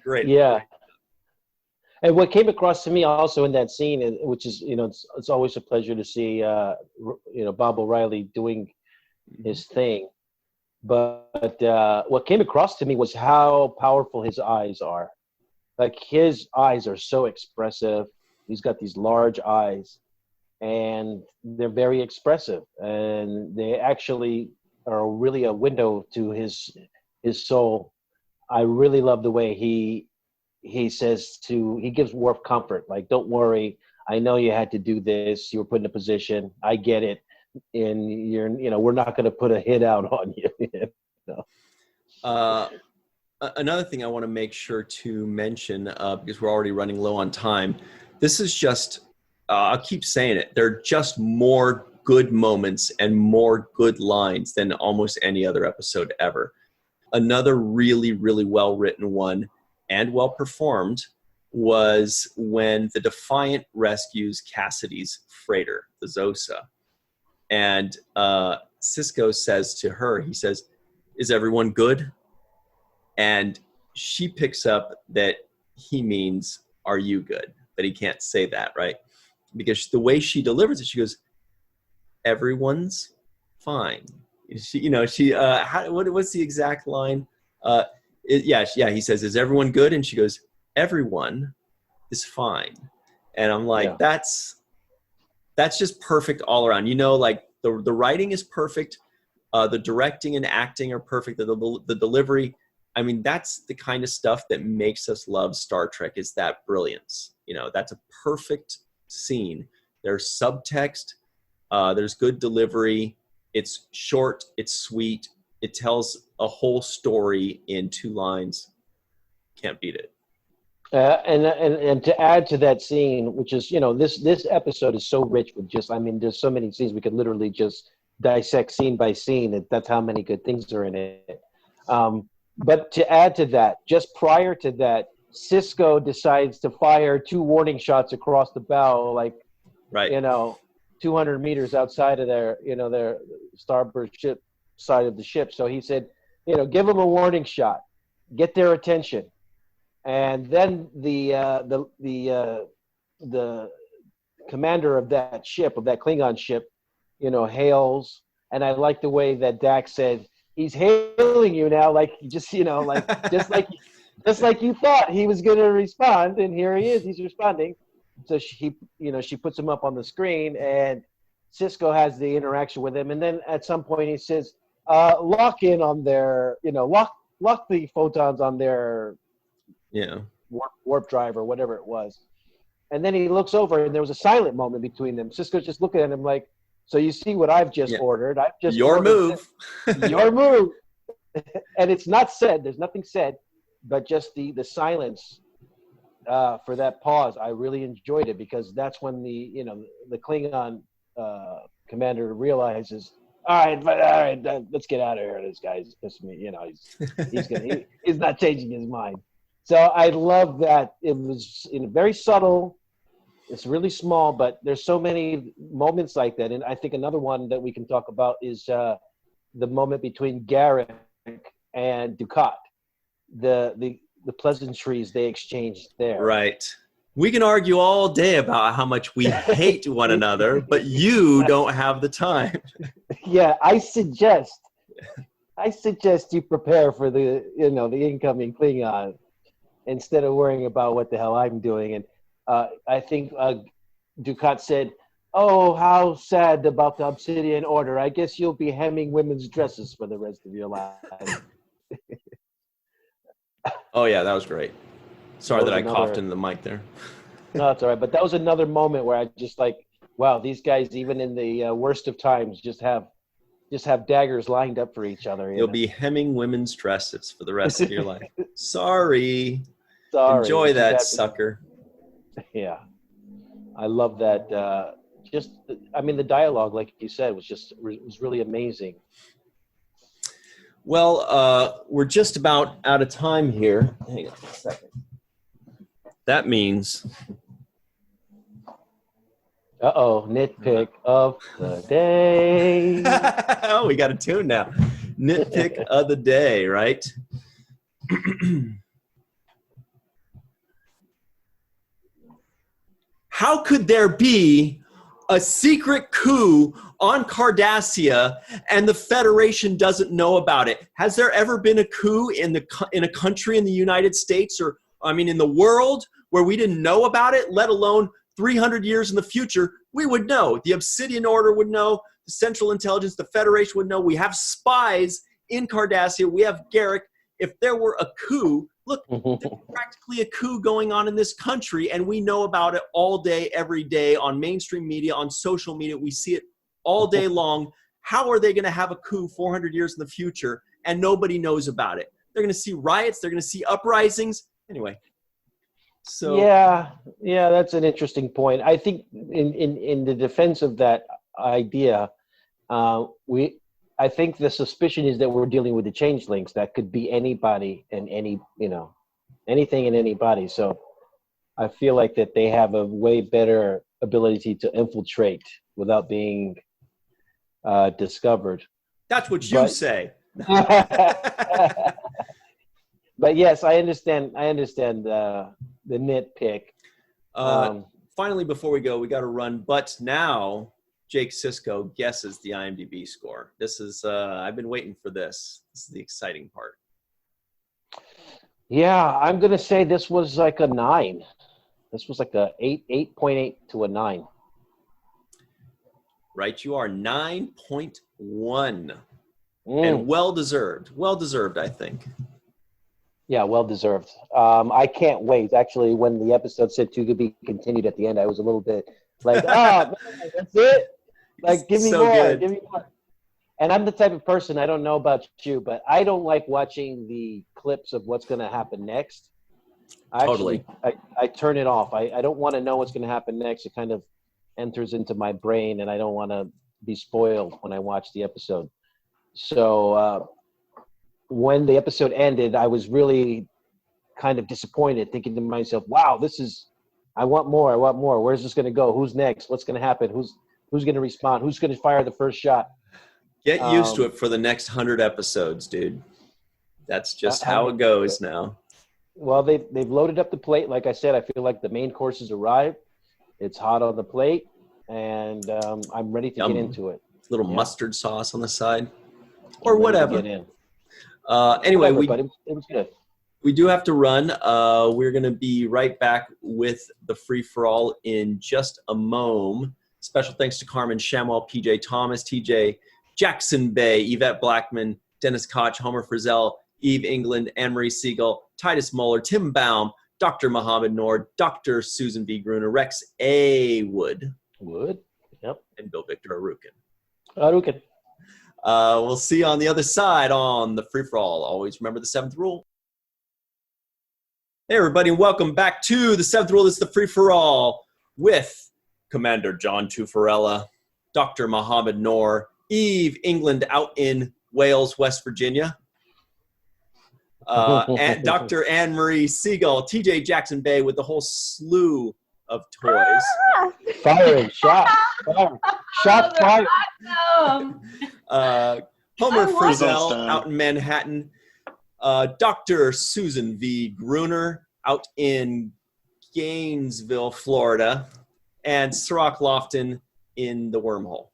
Great. Yeah. And what came across to me also in that scene, which is, you know, it's always a pleasure to see, you know, Bob O'Reilly doing his thing. But what came across to me was how powerful his eyes are. Like, his eyes are so expressive. He's got these large eyes, and they're very expressive. And they actually are really a window to his soul. I really love the way he gives Worf comfort. Like, don't worry. I know you had to do this. You were put in a position. I get it. And we're not going to put a hit out on you. You know? Another thing I want to make sure to mention, because we're already running low on time, this is just, I'll keep saying it, there are just more good moments and more good lines than almost any other episode ever. Another really, really well-written one and well-performed was when the Defiant rescues Cassidy's freighter, the Zosa. And Cisco says to her, he says, is everyone good? And she picks up that he means, are you good? But he can't say that, right? Because the way she delivers it, she goes, everyone's fine. What's the exact line? He says, is everyone good? And she goes, everyone is fine. And I'm like, that's just perfect all around. You know, like The writing is perfect. The directing and acting are perfect. The delivery, I mean, that's the kind of stuff that makes us love Star Trek, is that brilliance. You know, that's a perfect scene. There's subtext. There's good delivery. It's short. It's sweet. It tells a whole story in 2 lines. Can't beat it. And to add to that scene, which is, you know, this episode is so rich with just, I mean, there's so many scenes we could literally just dissect scene by scene. That's how many good things are in it. But to add to that, just prior to that, Cisco decides to fire 2 warning shots across the bow, like, right, you know, 200 meters outside of their, you know, their starboard ship side of the ship. So he said, you know, give them a warning shot, get their attention. And then the commander of that ship, of that Klingon ship, you know, hails. And I like the way that Dax said, he's hailing you now, like, just, you know, like, just like you thought he was going to respond, and here he is, he's responding. So she puts him up on the screen, and Cisco has the interaction with him, and then at some point he says, lock in on their, you know, lock the photons on their warp drive or whatever it was. And then he looks over, and there was a silent moment between them. Cisco's just looking at him like, so you see what I've just ordered? I've just your move. Your move. And it's not said. There's nothing said, but just the silence for that pause. I really enjoyed it, because that's when the Klingon commander realizes, all right, let's get out of here. This guy's pissing me. You know, he's not changing his mind. So I love that. It was very subtle. It's really small, but there's so many moments like that. And I think another one that we can talk about is the moment between Garrick and Ducat. The pleasantries they exchanged there. Right. We can argue all day about how much we hate one another, but you don't have the time. Yeah, I suggest you prepare for the incoming Klingon instead of worrying about what the hell I'm doing. And I think Ducat said, "Oh, how sad about the Obsidian Order. I guess you'll be hemming women's dresses for the rest of your life." Oh, yeah, that was great. Sorry that I coughed into the mic there. No, it's all right. But that was another moment where I just like, wow, these guys, even in the worst of times, just have daggers lined up for each other. You'll be hemming women's dresses for the rest of your life. Sorry. Enjoy Enjoy that, sucker. Yeah. I love that. The dialogue, like you said, was really amazing. Well, we're just about out of time here. Hang on a second. That means... nitpick of the day. Oh, we got a tune now. Nitpick of the day, right? How could there be a secret coup on Cardassia and the Federation doesn't know about it? Has there ever been a coup in a country in the United States or, in the world where we didn't know about it, let alone 300 years in the future? We would know. The Obsidian Order would know. The Central Intelligence, the Federation would know. We have spies in Cardassia. We have Garrick. If there were a coup, look, there's practically a coup going on in this country, and we know about it all day, every day, on mainstream media, on social media. We see it all day long. How are they going to have a coup 400 years in the future, and nobody knows about it? They're going to see riots. They're going to see uprisings. Anyway. So yeah, that's an interesting point. I think in the defense of that idea, I think the suspicion is that we're dealing with the changelings. That could be anybody and anything and anybody. So I feel like that they have a way better ability to infiltrate without being discovered. That's what you say. But yes, I understand the nitpick. Finally, before we go, we got to run. But now, Jake Cisco guesses the IMDb score. This is, I've been waiting for this. This is the exciting part. Yeah, I'm going to say this was like a 9. This was like a 8.8 to a 9. Right, you are 9.1. And well-deserved. Well-deserved, I think. Yeah, well-deserved. I can't wait. Actually, when the episode said to be continued at the end, I was a little bit like, man, that's it? Like, give me So more. good. Give me more. And I'm the type of person, I don't know about you, but I don't like watching the clips of what's going to happen next. Totally. I turn it off. I don't want to know what's going to happen next. It kind of enters into my brain, and I don't want to be spoiled when I watch the episode. So when the episode ended, I was really kind of disappointed, thinking to myself, wow, I want more. I want more. Where's this going to go? Who's next? What's going to happen? Who's going to respond? Who's going to fire the first shot? Get used to it for the next 100 episodes, dude. That's just how it goes now. Well, they've loaded up the plate. Like I said, I feel like the main course has arrived. It's hot on the plate, and I'm ready to get into it. Little mustard sauce on the side, or whatever. Anyway, but it was good. We do have to run. We're going to be right back with the free-for-all in just a moment. Special thanks to Carmen Shamwell, PJ Tomas, TJ Jackson-Bey, Yvette Blackmon, Dennis Koch, Homer Frizzell, Eve England, Marie Segal, Titus Mohler, Tim Baum, Dr. Mohammed Noor, Dr. Susan V. Gruner, Rex A. Wood. Yep. And Bill Victor Arucan. We'll see you on the other side on the free-for-all. Always remember the 7th rule. Hey, everybody, and welcome back to the 7th rule. This is the free-for-all with Commander John Tufarella, Dr. Mohammed Noor, Eve England out in Wales, West Virginia, and Dr. Marie Segal, TJ Jackson-Bey with the whole slew of toys. Firing shot. Shot fired. Homer Frizzell out in Manhattan. Dr. Susan V. Gruner out in Gainesville, Florida. And Cirroc Lofton in the wormhole.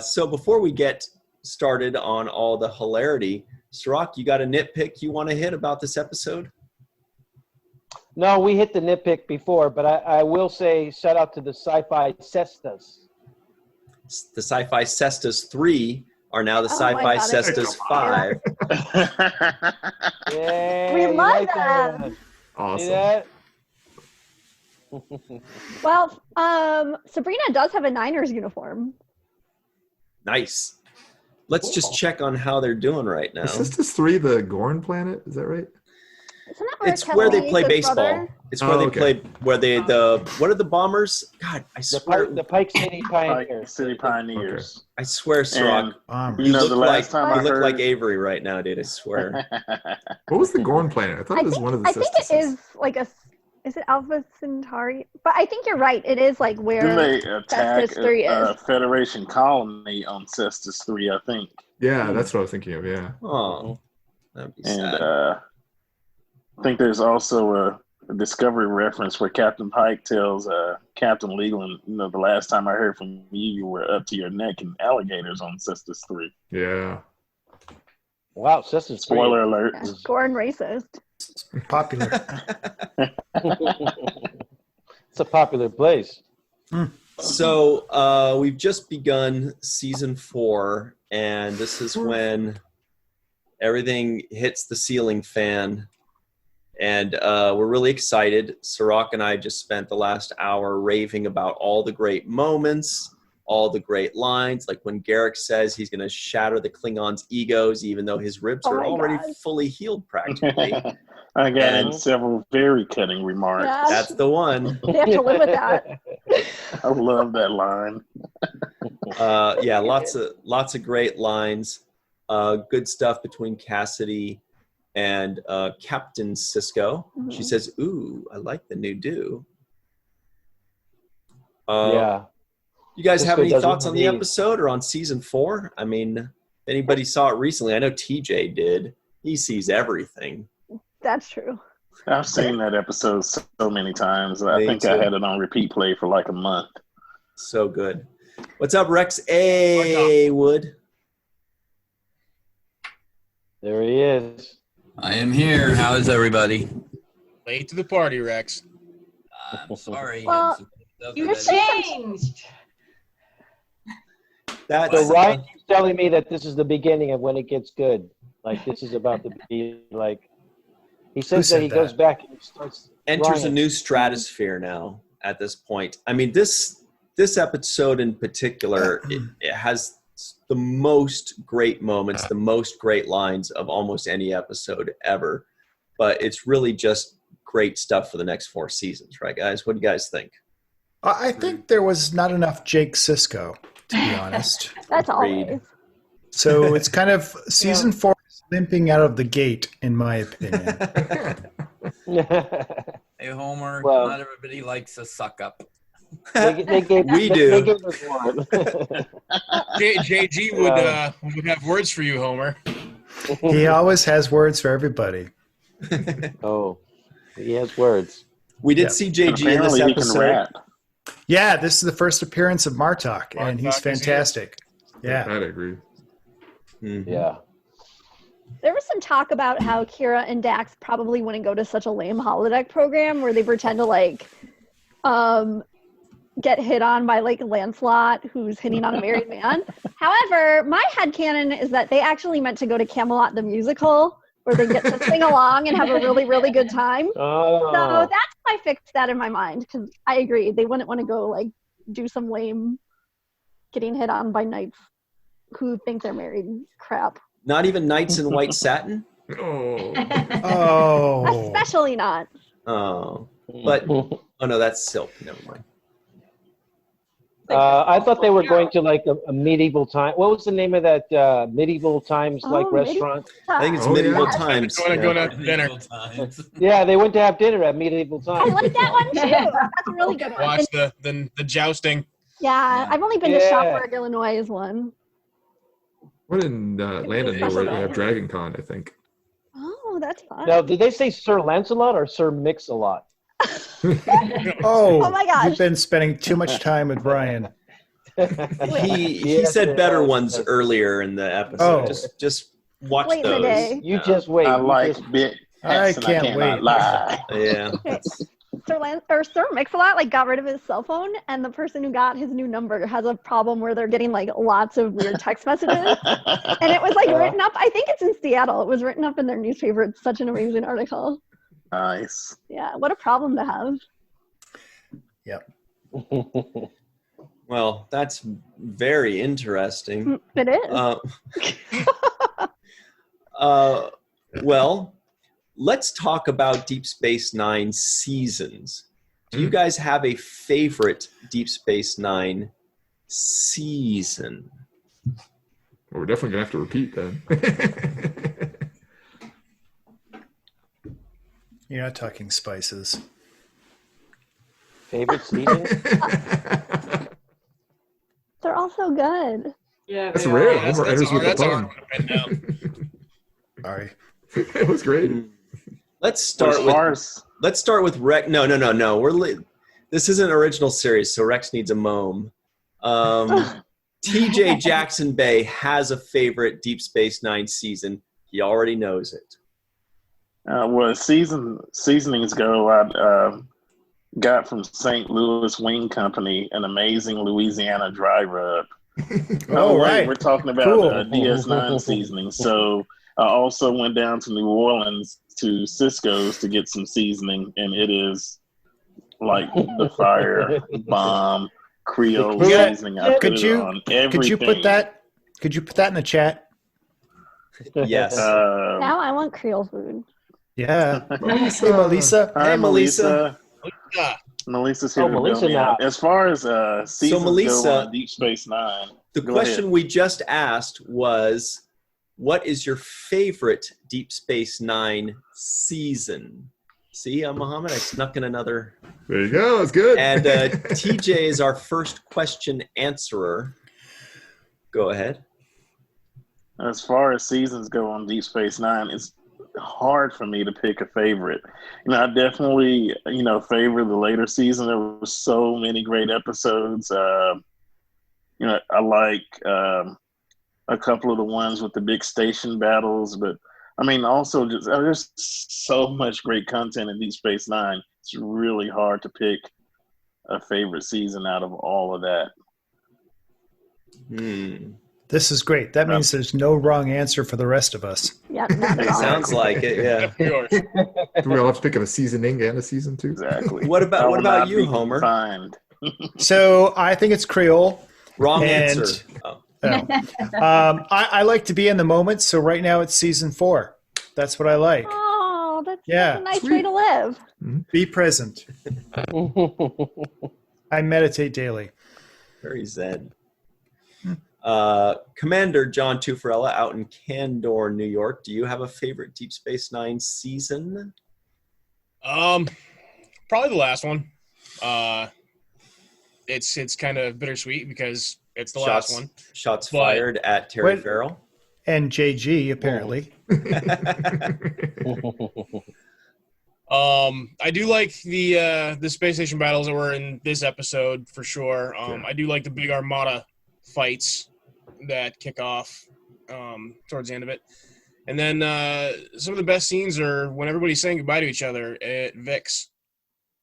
So before we get started on all the hilarity, Cirroc, you got a nitpick you want to hit about this episode? No, we hit the nitpick before, but I will say shout out to the Sci-Fi Cestas. The Sci-Fi Cestas 3 are now the Sci-Fi Cestas 5. Yeah, we love that. Awesome. Well, Sabrina does have a Niners uniform. Nice. Let's just check on how they're doing right now. Is Cestus 3 the Gorn planet? Is that right? Isn't that where It's where they play baseball. Brother? It's where they play, what are the Bombers? God, I swear. The Pike City Pioneers. City Pioneers. Okay. I swear, Cirroc. You know, the last time I look heard... like Avery right now, dude, I swear. What was the Gorn planet? I thought it was one of the Cestuses. I think it is like is it Alpha Centauri? But I think you're right. It is like where Didn't they attack Cestus 3 is. Federation colony on Cestus 3, I think. Yeah, that's what I was thinking of, yeah. Oh, that'd be And sad. I think there's also a Discovery reference where Captain Pike tells Captain Leland, the last time I heard from you, you were up to your neck in alligators on Cestus 3. Yeah. Wow, Cestus 3. Spoiler alert. Gorn racist. Popular. It's a popular place. So we've just begun season 4, and this is when everything hits the ceiling fan. And we're really excited. Cirroc and I just spent the last hour raving about all the great moments, all the great lines, like when Garrick says he's going to shatter the Klingons' egos, even though his ribs are already fully healed practically. I got in several very cutting remarks. Yeah. That's the one. They have to live with that. I love that line. Yeah, lots of great lines. Good stuff between Cassidy and Captain Cisco. Mm-hmm. She says, "Ooh, I like the new do." Yeah. You guys have Cisco any doesn't thoughts on the need- episode or on season 4? I mean, if anybody saw it recently, I know TJ did. He sees everything. That's true. I've seen that episode so many times. I Me think too. I had it on repeat play for like a month. So good. What's up, Rex A. Wood? There he is. I am here. How is everybody? Late to the party, Rex. I'm sorry. Well, You changed. That's So Ryan keeps telling me that this is the beginning of when it gets good. Like this is about to be like. He says that he goes back and he starts. enters a Ryan. new stratosphere now at this point. I mean, this episode in particular, it has the most great moments, the most great lines of almost any episode ever. But it's really just great stuff for the next 4 seasons, right, guys? What do you guys think? I think there was not enough Jake Sisko, to be honest. That's Agreed. always. So it's kind of season 4 is limping out of the gate, in my opinion. Hey, Homer, Well- not everybody likes a suck up. They gave, We they do. gave us one. JG would have words for you, Homer. He always has words for everybody. Oh, he has words. We did Yeah. see And JG in this apparently he can episode. rap. Yeah, this is the first appearance of Martok, and he's Martok is here. fantastic. Yeah. I'd agree. Mhm. Yeah. There was some talk about how Kira and Dax probably wouldn't go to such a lame holodeck program where they pretend to get hit on by Lancelot, who's hitting on a married man. However, my headcanon is that they actually meant to go to Camelot the musical, where they get to sing along and have a really, really good time. Oh. So that's why I fixed that in my mind, because I agree they wouldn't want to go do some lame getting hit on by knights who think they're married crap. Not even Knights in White Satin? Oh. Oh. Especially not. Oh. But, oh no, that's Silk. Never mind. I thought they were going to a medieval time. What was the name of that medieval times restaurant? I think it's Oh, Medieval yeah. Times. I want to go Yeah. out to dinner. Yeah, they went to have dinner at medieval I times. like that one too. That's a really good one. Watch And- the jousting. yeah, I've only been to Yeah. Shopburg, Illinois is one. What in Landon though, where they have Dragon Con, I think. Oh, that's fun. Now, did they say Sir Lancelot or Sir Mix-a-Lot? Oh, Oh my gosh. You've been spending too much time with Brian. He Yes, said better yes, ones yes. earlier in the episode. Oh. Just watch Late in the those. day. You just wait. I You like just- big I hats and can't I cannot wait. lie. Yeah. Sir Mix-a-Lot got rid of his cell phone, and the person who got his new number has a problem where they're getting lots of weird text messages. And it was written up. I think it's in Seattle. It was written up in their newspaper. It's such an amazing article. Nice. Yeah, what a problem to have. Well, that's very interesting. It is. Well, let's talk about Deep Space Nine seasons. Do you guys have a favorite Deep Space Nine season? Well, we're definitely gonna have to repeat then. You're not talking spices. Favorite season? They're all so good. Yeah, That's they rare. are. Homer enters with the that's bun. right now. Sorry. It was great. Let's As start far with as Rex. No. This isn't an original series, so Rex needs a mome. TJ Jackson-Bey has a favorite Deep Space Nine season. He already knows it. seasonings go, I got from St. Louis Wing Company an amazing Louisiana dry rub. Oh, wait, right. we're talking about Cool. DS9 seasoning. So I also went down to New Orleans to Cisco's to get some seasoning, and it is like the fire bomb Creole Yeah. seasoning. I put Could it you- on everything. Could you put that in the chat? Yes. Now I want Creole food. Yeah. Hey, Melissa. Hi, Hey, Melissa. Yeah. Melissa's here to Melissa bail me out. now. As far as seasons Melissa, go on Deep Space Nine, The go question ahead. we just asked was, what is your favorite Deep Space Nine season? See, Muhammad, I snuck in another. There you go. That's good. And TJ is our first question answerer. Go ahead. As far as seasons go on Deep Space Nine, it's hard for me to pick a favorite. I definitely, favor the later season. There were so many great episodes. I like a couple of the ones with the big station battles, but also there's so much great content in Deep Space Nine. It's really hard to pick a favorite season out of all of that. This is great. That means there's no wrong answer for the rest of us. Yeah, not at all. Sounds like it. Yeah. Of course. Do we all have to pick of a seasoning and a season 2? Exactly. What I about will not you, be Homer? confined. So I think it's Creole. Wrong And- answer. Oh. I like to be in the moment, so right now it's season 4. That's what I like. Oh, that's Yeah, a nice way sweet. to live. Be present. I meditate daily. Very zen. Commander John Tufarella out in Candor, New York. Do you have a favorite Deep Space Nine season? Probably the last one. It's kind of bittersweet because it's the last one. Shots But- fired at Terry Wait. Farrell. And JG, apparently. I do like the space station battles that were in this episode for sure. I do like the big Armada fights that kick off towards the end of it. And then some of the best scenes are when everybody's saying goodbye to each other at Vix.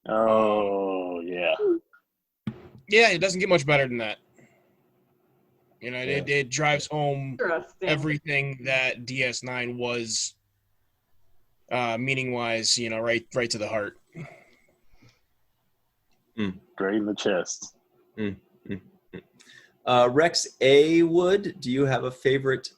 Oh, yeah. Yeah, it doesn't get much better than that. You know, it drives home Interesting. everything that DS9 was meaning-wise, you know, right to the heart. Straight in the chest. Rex A. Wood, do you have a favorite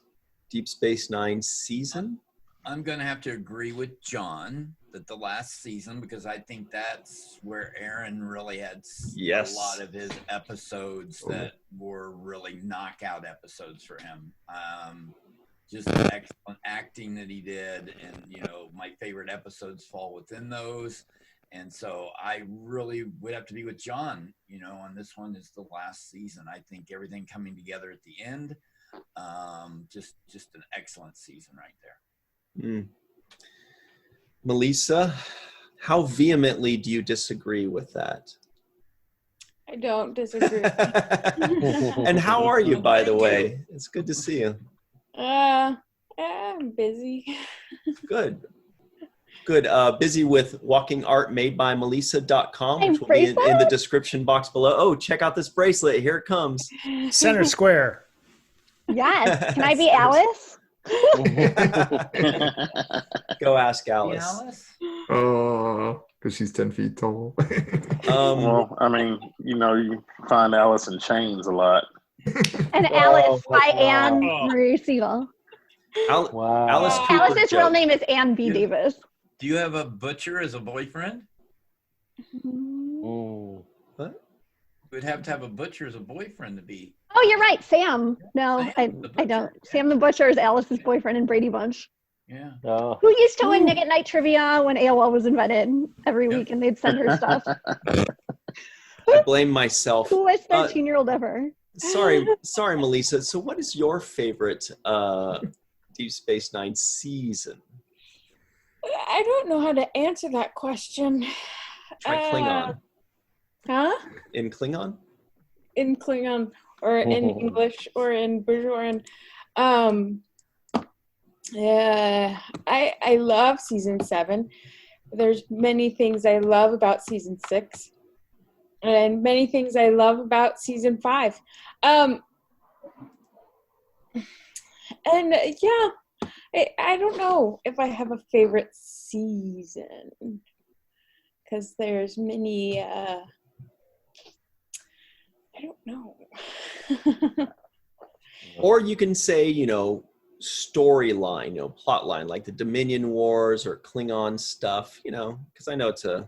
Deep Space Nine season? I'm going to have to agree with John that the last season, because I think that's where Aaron really had Yes. a lot of his episodes that were really knockout episodes for him. Just the excellent acting that he did, and, you know, my favorite episodes fall within those. And so I really would have to be with John, you know, on this one is the last season. I think everything coming together at the end, just an excellent season right there. Melissa, how vehemently do you disagree with that? I don't disagree. And how are you, by the way? It's good to see you. I'm busy. Good. Busy with walking art made by Melissa.com, which will be in the description box below. Oh, check out this bracelet. Here it comes. Center square. Yes. Can I be Alice? Go ask Alice. Oh, because she's 10 feet tall. Well, I mean, you know, you find Alice in chains a lot. And Alice by Anne Marie Segal. Wow. Alice Cooper Alice's joke. real name is Anne B. Davis. Do you have a butcher as a boyfriend? Mm. What? We'd have to have a butcher as a boyfriend to be. Oh, you're right, Sam. No, Sam the I don't. Butcher. Sam the Butcher is Alice's boyfriend in Brady Bunch. Yeah. Oh. Who used to win Nick at Night trivia when AOL was invented every week, and they'd send her stuff. I blame myself. Coolest 13-year-old ever. Sorry, Melissa. So what is your favorite Deep Space Nine season? I don't know how to answer that question. Try Klingon. Huh? In Klingon? In Klingon or in English or in British or in yeah, I love season 7. There's many things I love about season 6 and many things I love about season 5. And yeah, I don't know if I have a favorite season because there's many I don't know. Or you can say, you know, storyline, you know, plot line, like the Dominion Wars or Klingon stuff, you know, because I know it's a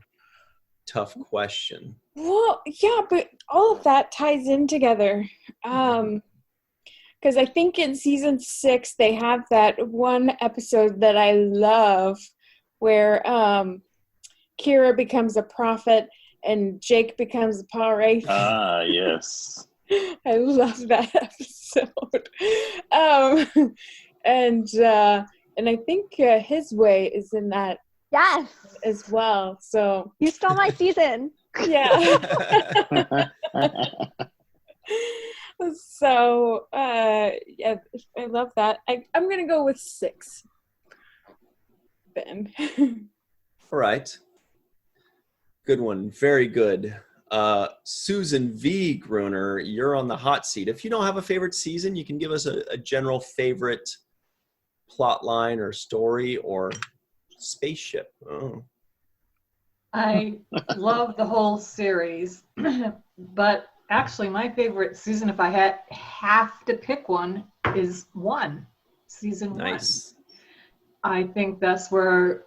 tough question. Well, yeah, but all of that ties in together. Because I think in season 6 they have that one episode that I love where Kira becomes a prophet and Jake becomes a Power Wraith. Ah, yes. I love that episode. And I think his way is in that Yes. as well. So You stole my season. yeah. So yeah, I love that. I'm gonna go with 6. Ben. All right. Good one. Very good. Susan V. Gruner, you're on the hot seat. If you don't have a favorite season, you can give us a general favorite plot line or story or spaceship. Oh. I love the whole series, but actually my favorite season, if I have to pick one, is season Nice. 1. I think that's where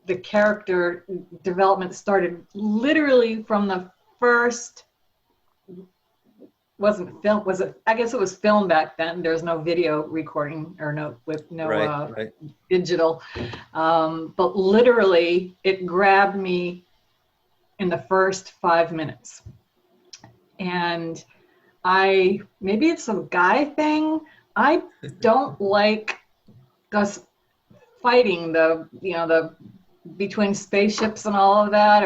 the character development started, literally from the first. Wasn't film? Was it? I guess it was film back then. There was no video recording or no digital. But literally, it grabbed me in the first 5 minutes, and maybe it's a guy thing. I don't like us fighting the between spaceships and all of that,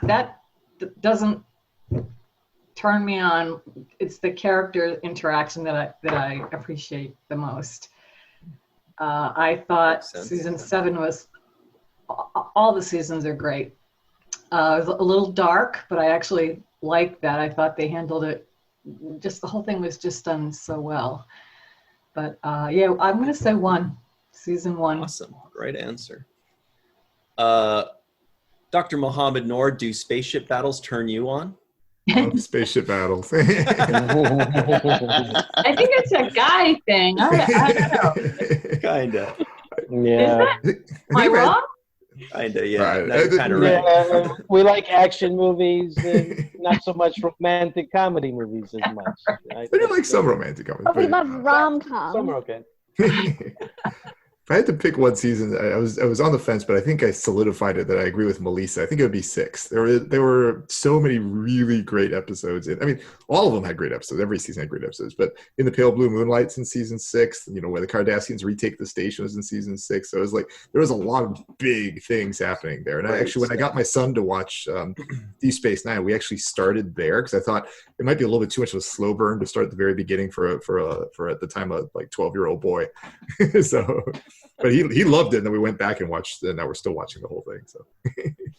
that doesn't turn me on. It's the character interaction that I appreciate the most. I thought season 7 was, all the seasons are great. It was a little dark, but I actually liked that. I thought they handled it, just the whole thing was just done so well. But yeah, I'm going to say season 1. Awesome. Great answer. Dr. Mohammed Noor, do spaceship battles turn you on? Love spaceship battles. I think it's a guy thing. I don't know. Kinda. Yeah. Am I wrong? Kinda, yeah. Right. No, you're kinda right. Yeah, we like action movies and not so much romantic comedy movies as much. Right? I do like some romantic comedy. But we love Some rom-coms. are okay. If I had to pick one season, I was on the fence, but I think I solidified it that I agree with Melissa. I think it would be 6. There were so many really great episodes. I mean, all of them had great episodes. Every season had great episodes. But in the Pale Blue Moonlight's in season 6, where the Cardassians retake the station was in season 6. So it was like there was a lot of big things happening there. And when I got my son to watch Deep Space Nine, we actually started there because I thought it might be a little bit too much of a slow burn to start at the very beginning for at the time a 12-year-old boy. So. But he loved it, and then we went back and watched, and now we're still watching the whole thing. So,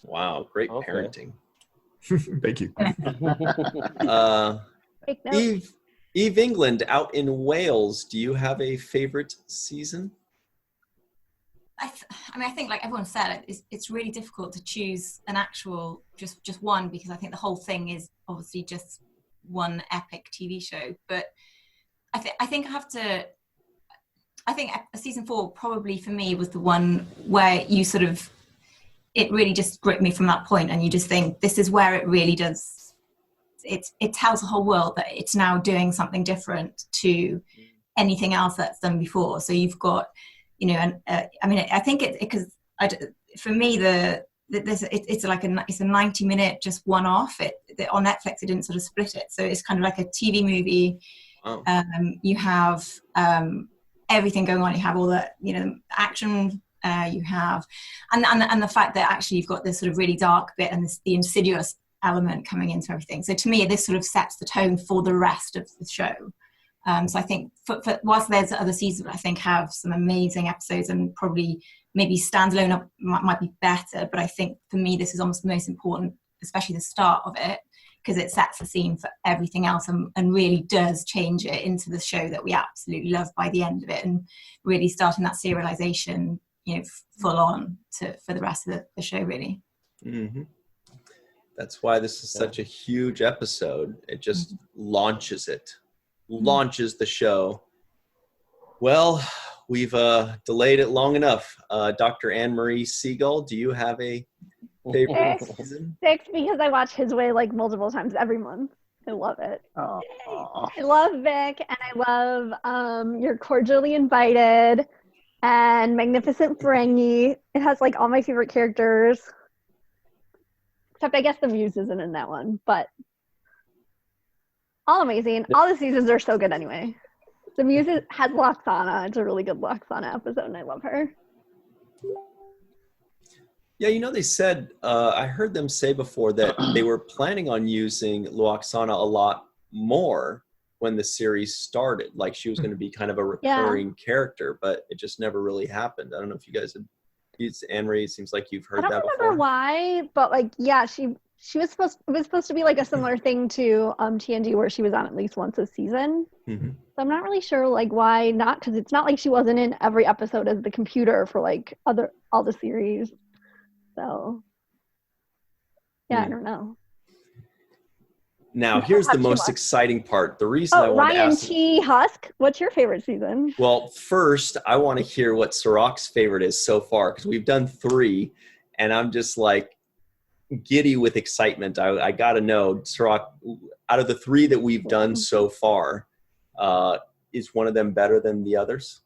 wow, great parenting. Thank you. Eve England, out in Wales, do you have a favorite season? I think like everyone said, it's really difficult to choose an actual just one, because I think the whole thing is obviously just one epic TV show. But I think season 4 probably for me was the one where you sort of, it really just gripped me from that point, and you just think this is where it really does. It tells the whole world that it's now doing something different to anything else that's done before. So you've got, I think because for me it's like it's a 90-minute just one-off. On Netflix it didn't sort of split it, so it's kind of like a TV movie. Wow. You have everything going on. You have all the action. You have and the fact that actually you've got this sort of really dark bit and the insidious element coming into everything. So to me, this sort of sets the tone for the rest of the show. So I think for whilst there's other seasons I think have some amazing episodes and probably maybe standalone up might be better, but I think for me this is almost the most important, especially the start of it, because it sets the scene for everything else and really does change it into the show that we absolutely love by the end of it, and really starting that serialization, full on for the rest of the show, really. Mm-hmm. That's why this is such a huge episode. It just launches the show. Well, we've delayed it long enough. Dr. Anne-Marie Segal, do you have a favorite season? 6, because I watch His Way like multiple times every month. I love it. I love Vic, and I love You're Cordially Invited and Magnificent Ferengi. It has like all my favorite characters. Except I guess the Muse isn't in that one, but all amazing. All the seasons are so good anyway. The Muse has Loxana. It's a really good Loxana episode, and I love her. Yeah, they said, I heard them say before that they were planning on using Loxana a lot more when the series started. Like she was going to be kind of a recurring character, but it just never really happened. I don't know if you guys had used Anne-Marie. It seems like you've heard that before. I don't remember why, but it was supposed to be like a similar thing to TNG where she was on at least once a season. Mm-hmm. So I'm not really sure like why not, because it's not like she wasn't in every episode as the computer for like all the series. So yeah, I don't know. Now here's the most exciting part. The reason I want to Ryan ask T. Husk, what's your favorite season? Well, first I want to hear what Cirroc's favorite is so far, because we've done 3 and I'm just like giddy with excitement. I gotta know, Cirroc, out of the 3 that we've done so far, is one of them better than the others?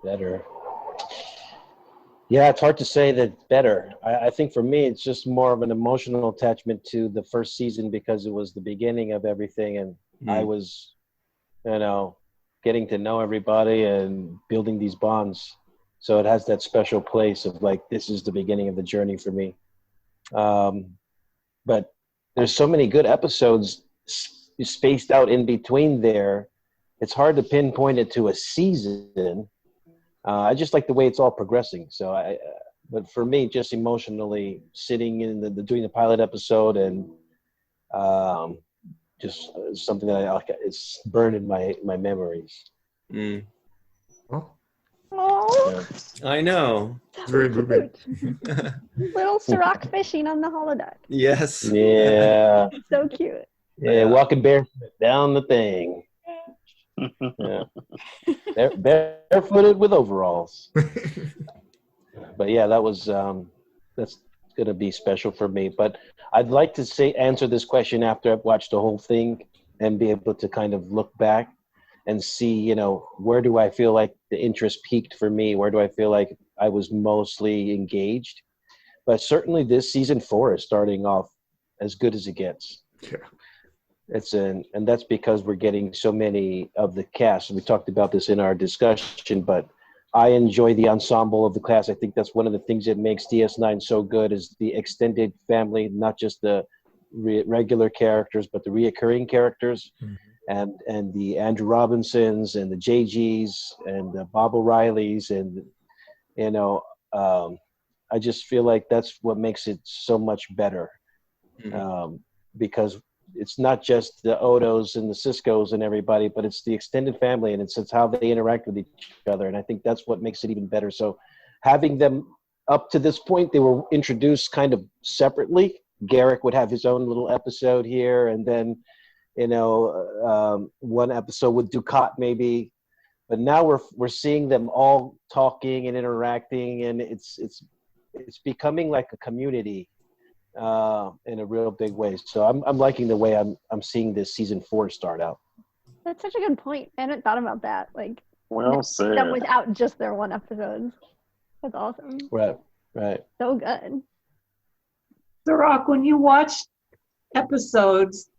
Better. Yeah, it's hard to say that it's better. I think for me, it's just more of an emotional attachment to the first season because it was the beginning of everything, and I was, getting to know everybody and building these bonds. So it has that special place of like, this is the beginning of the journey for me. But there's so many good episodes spaced out in between there. It's hard to pinpoint it to a season. I just like the way it's all progressing. So but for me, just emotionally sitting in doing the pilot episode and just something that it's burned in my memories. Oh, I know. It's very moving. Little Cirroc fishing on the holodeck. Yes. Yeah. So cute. Yeah, walking barefoot down the thing. Yeah. Barefooted with overalls. But yeah, that was that's gonna be special for me. But I'd like to answer this question after I've watched the whole thing and be able to kind of look back and see, where do I feel like the interest peaked for me? Where do I feel like I was mostly engaged? But certainly this season 4 is starting off as good as it gets. Yeah. And that's because we're getting so many of the cast. We talked about this in our discussion, but I enjoy the ensemble of the cast. I think that's one of the things that makes DS9 so good is the extended family, not just the regular characters, but the reoccurring characters. Mm-hmm. And the Andrew Robinsons and the JGs and the Bob O'Reillys and I just feel like that's what makes it so much better, because it's not just the Odos and the Ciscos and everybody, but it's the extended family and it's how they interact with each other, and I think that's what makes it even better. So having them up to this point, they were introduced kind of separately. Garrick would have his own little episode here, and then one episode with Ducat maybe, but now we're seeing them all talking and interacting, and it's becoming like a community in a real big way. So I'm liking the way I'm seeing this season 4 start out. That's such a good point. I hadn't thought about that. Like, well said. them without just their one episode. That's awesome. Right. So good. Cirroc, when you watch episodes,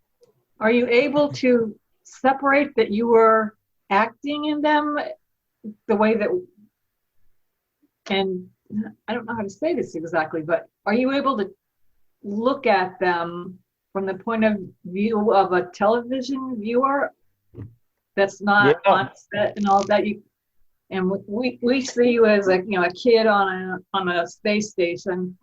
are you able to separate that you were acting in them the way that, and I don't know how to say this exactly, but are you able to look at them from the point of view of a television viewer that's not on set and all that? We see you as a kid on a space station.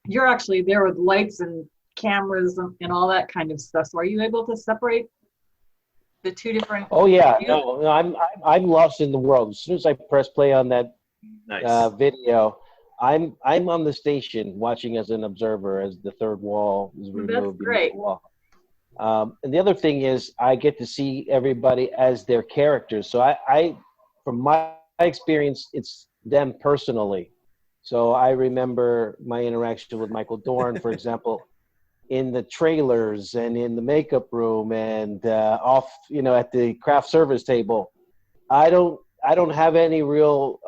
You're actually there with lights and cameras and all that kind of stuff. So are you able to separate the two different? Oh yeah, no, I'm lost in the world. As soon as I press play on that video, I'm on the station watching as an observer as the third wall is removed. That's great. And the other thing is I get to see everybody as their characters. So I from my experience, it's them personally. So I remember my interaction with Michael Dorn, for example, in the trailers and in the makeup room and off, at the craft service table. I don't have any real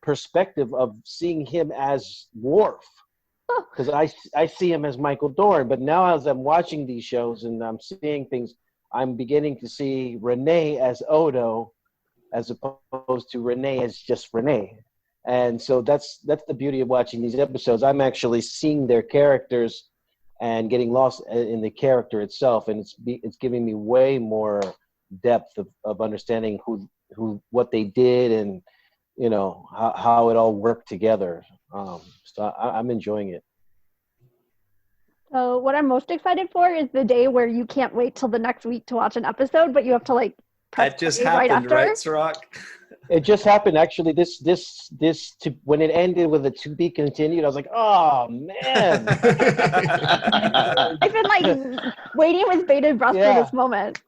perspective of seeing him as Worf, because I see him as Michael Dorn. But now as I'm watching these shows and I'm seeing things, I'm beginning to see Renee as Odo as opposed to Renee as just Renee. And so that's the beauty of watching these episodes. I'm actually seeing their characters and getting lost in the character itself, and it's giving me way more depth of understanding what they did and how it all worked together. So I'm enjoying it. So what I'm most excited for is the day where you can't wait till the next week to watch an episode, but you have to like press that just play happened, right after. right, Cirroc? It just happened actually. When it ended with a to be continued, I was like, oh man. I've been like waiting with bated breath for this moment.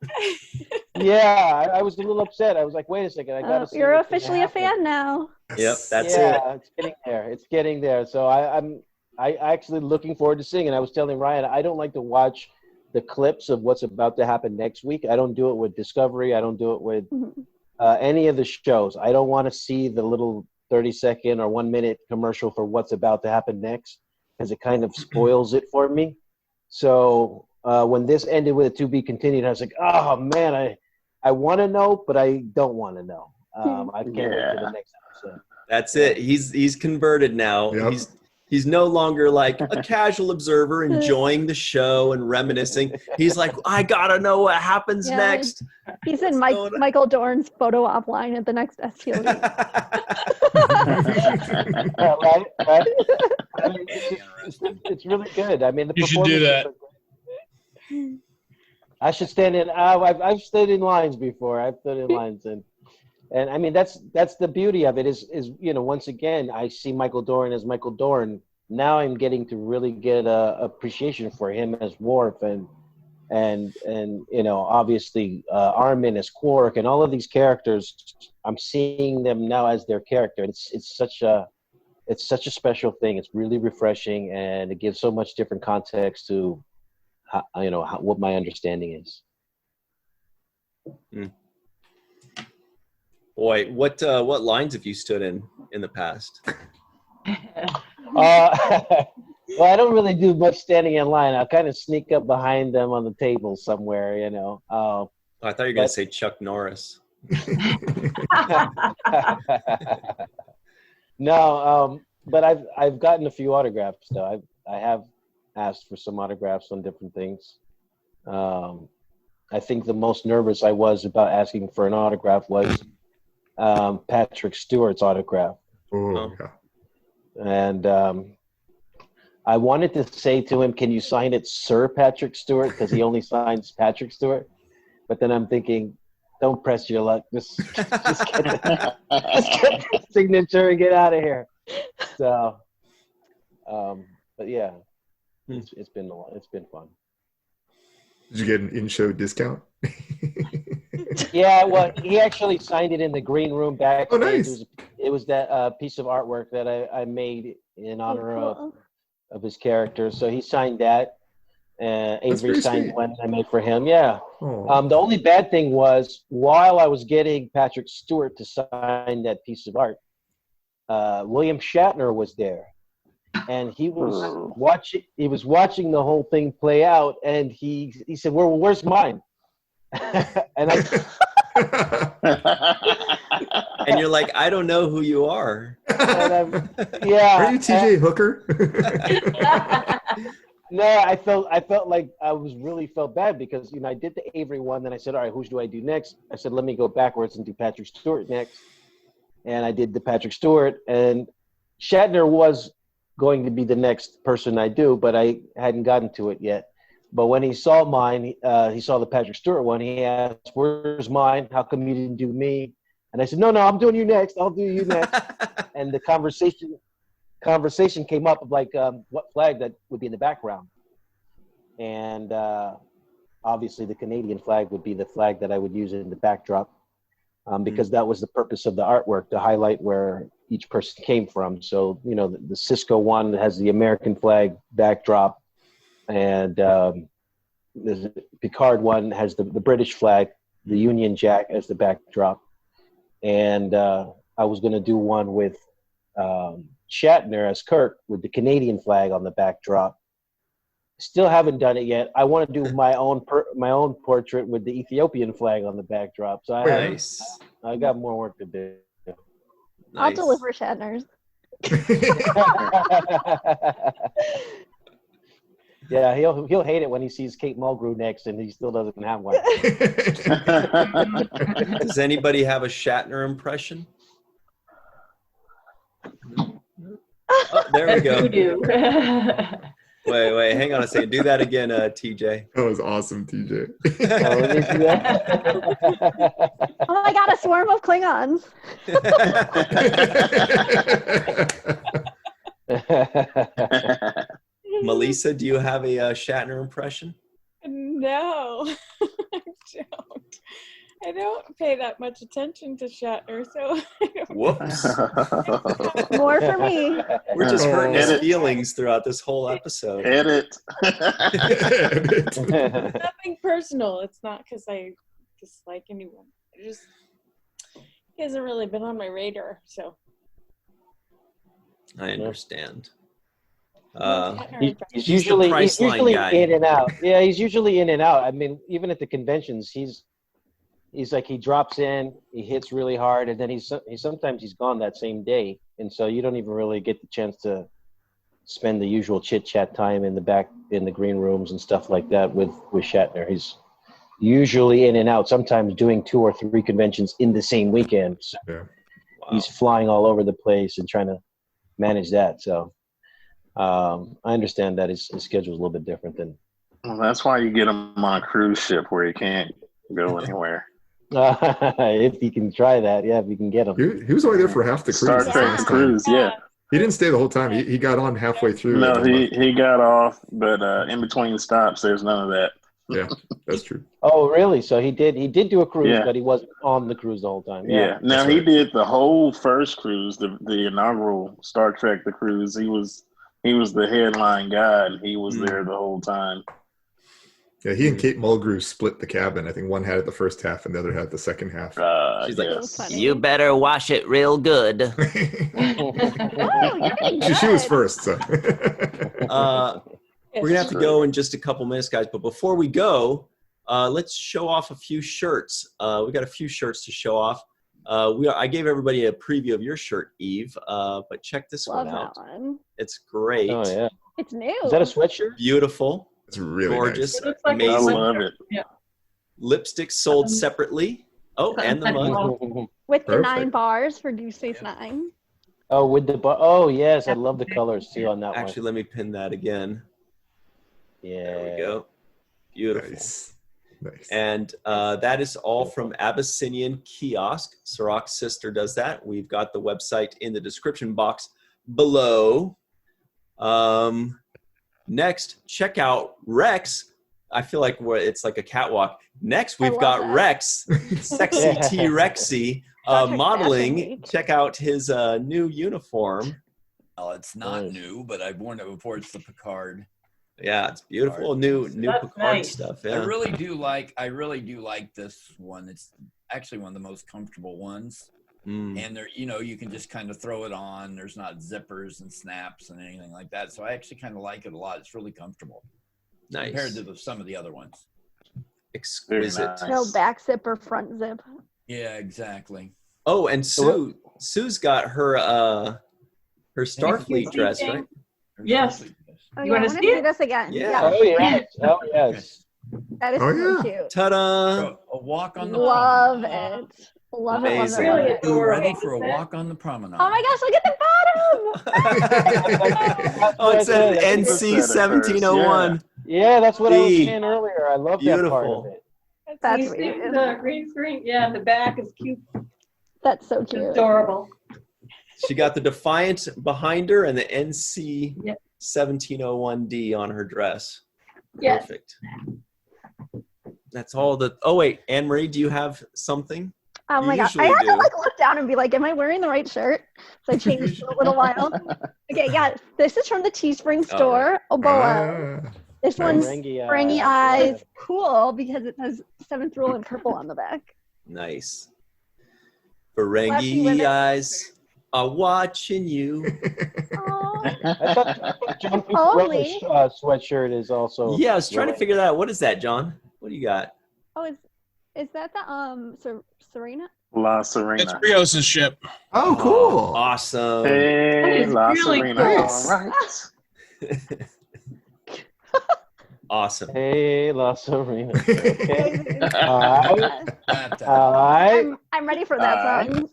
Yeah, I was a little upset. I was like, wait a second, I gotta see. You're officially a fan now. Yep, that's it. It's getting there. It's getting there. So I'm actually looking forward to seeing it. I was telling Ryan, I don't like to watch the clips of what's about to happen next week. I don't do it with Discovery. I don't do it with any of the shows. I don't want to see the little 30-second or 1-minute commercial for what's about to happen next, because it kind of spoils it for me. So when this ended with a to be continued, I was like, oh man, I want to know, but I don't want to know. I can't wait for the next episode. That's it. He's converted now. Yep. He's no longer like a casual observer enjoying the show and reminiscing. He's like, I gotta know what happens next. He's in Michael Dorn's photo op line at the next STL. Right. I mean, it's really good. I mean, the you should do that. I should stand in. I've stood in lines before. I've stood in lines and I mean, that's the beauty of it is once again, I see Michael Dorn as Michael Dorn. Now I'm getting to really get a appreciation for him as Worf and obviously Armin as Quark and all of these characters. I'm seeing them now as their character. It's such a special thing. It's really refreshing, and it gives so much different context to what my understanding is. Boy, what lines have you stood in the past? Well, I don't really do much standing in line. I'll kind of sneak up behind them on the table somewhere, I thought you were going to say Chuck Norris. No, but I've gotten a few autographs though. I have asked for some autographs on different things. I think the most nervous I was about asking for an autograph was Patrick Stewart's autograph. Oh, yeah. And I wanted to say to him, can you sign it Sir Patrick Stewart? Because he only signs Patrick Stewart. But then I'm thinking, don't press your luck. Just get the signature and get out of here. So, but yeah, it's been fun. Did you get an in-show discount? Yeah, well, he actually signed it in the green room back. Oh, nice. It was that piece of artwork that I made in honor of his character. So he signed that. Avery signed one I made for him. Yeah. Oh. The only bad thing was while I was getting Patrick Stewart to sign that piece of art, William Shatner was there. And he was watching. He was watching the whole thing play out, and he said, "Well, where's mine?" And and you're like, "I don't know who you are." Yeah. Are you TJ Hooker? No, I felt like I felt bad because I did the Avery one, then I said, "All right, who do I do next?" I said, "Let me go backwards and do Patrick Stewart next," and I did the Patrick Stewart, and Shatner was going to be the next person I do, but I hadn't gotten to it yet. But when he saw mine, he saw the Patrick Stewart one. He asked, "Where's mine? How come you didn't do me?" And I said, "No, I'm doing you next. I'll do you next." And the conversation came up of like what flag that would be in the background. And obviously the Canadian flag would be the flag that I would use in the backdrop because that was the purpose of the artwork, to highlight where each person came from. So, the Cisco one has the American flag backdrop, and the Picard one has the British flag, the Union Jack as the backdrop. And I was going to do one with Shatner as Kirk with the Canadian flag on the backdrop. Still haven't done it yet. I want to do my own portrait with the Ethiopian flag on the backdrop. So I got more work to do. Nice. I'll deliver Shatner's. Yeah, he'll hate it when he sees Kate Mulgrew next and he still doesn't have one. Does anybody have a Shatner impression? Oh, there we go. You do. Wait, hang on a second. Do that again, TJ. That was awesome, TJ. Oh my god, a swarm of Klingons. Melissa, do you have a Shatner impression? No, I don't pay that much attention to Shatner, so I don't. Whoops. More for me. We're just hurting his Edit. feelings throughout this whole episode. Edit. Nothing personal. It's not because I dislike anyone. I just he hasn't really been on my radar, so. I understand. He's usually guy. in and out. Yeah, he's usually in and out. I mean, even at the conventions, he's like he drops in, he hits really hard, and then sometimes he's gone that same day, and so you don't even really get the chance to spend the usual chit chat time in the back in the green rooms and stuff like that with Shatner. He's usually in and out. Sometimes doing 2 or 3 conventions in the same weekend. So Yeah. He's flying all over the place and trying to manage that. So. I understand that his schedule is a little bit different than. Well, that's why you get him on a cruise ship where he can't go anywhere. If you can try that, yeah, if you can get him. He was only there for half the Star cruise. Trek cruise, yeah. He didn't stay the whole time. He got on halfway through. No, he got off, but in between stops, there's none of that. Yeah, that's true. Oh, really? So he did do a cruise, Yeah. but he wasn't on the cruise the whole time. Yeah. Now he did the whole first cruise, the inaugural Star Trek the cruise. He was the headline guy, and he was there the whole time. Yeah, he and Kate Mulgrew split the cabin. I think one had it the first half and the other had the second half. She's like, Yes. you better wash it real good. Oh, you're getting good. She was first, so. We're going to have to go in just a couple minutes, guys. But before we go, let's show off a few shirts. We got a few shirts to show off. I gave everybody a preview of your shirt, Eve, but check this Love one out. that one. It's great. Oh yeah. It's new. Is that a sweatshirt? Beautiful. It's really Gorgeous. nice. It looks like I Amazing. love it. Yeah. Lipstick sold separately. Oh, and the mug. With the Perfect. 9 bars for Deep Space Nine. Oh, with the oh yes, I love the colors too on that Actually, let me pin that again. one. Yeah. There we go. Beautiful. Nice. And that is all from Abyssinian Kiosk. Cirroc's sister does that. We've got the website in the description box below. Next, check out Rex. I feel like it's like a catwalk. Next, we've got that. Rex, sexy T-Rexy, modeling. Fashion. Check out his new uniform. Well, it's not new, but I've worn it before. It's the Picard. Yeah, it's beautiful. New That's Picard nice. stuff. I Yeah. really do like this one. It's actually one of the most comfortable ones. And there, you can just kind of throw it on. There's not zippers and snaps and anything like that. So I actually kind of like it a lot. It's really comfortable Nice. compared to some of the other ones. Exquisite. Very No nice. back zip or front zip. Yeah, exactly. Oh, and Sue's got her Starfleet dress, right? Yes. Oh, You yeah, wanna I see wanna it? this again. Yeah. Oh yes. Oh yes. That is Oh, so yeah. cute. Ta-da! So, a walk on the Love promenade. it. Love it. Amazing. Love Really it. Ooh, ready adorable. for a walk on the promenade. Oh my gosh, look at the bottom. Oh, it says That's NC 1701. Yeah, that's what I was Gee. saying earlier. I love that part of Beautiful. it. That's You see the green screen? Yeah, the back is cute. That's so It's cute. adorable. She got the Defiant behind her and the NC Yep. 1701D on her dress. Yes. Perfect. That's all the. Oh wait, Anne Marie, do you have something? Oh You my gosh. I usually had to do. look down and be like, am I wearing the right shirt? So I changed for a little while. Okay, yeah. This is from the Teespring store. Oboe. This one's Springy Eyes. Cool because it says 7th Rule in purple on the back. Nice. Flashy Ferengi women. eyes are watching you. I thought John Only. Tufarella's sweatshirt is also. Yeah, I was trying to figure that out. What is that, John? What do you got? Oh, is that the Serena? La It's Serena. Rios' ship. Oh, cool. Awesome. Hey, That is La really Serena. cool. All right. Awesome. Hey, La Serena. Okay. I'm, All right. I'm ready for that song.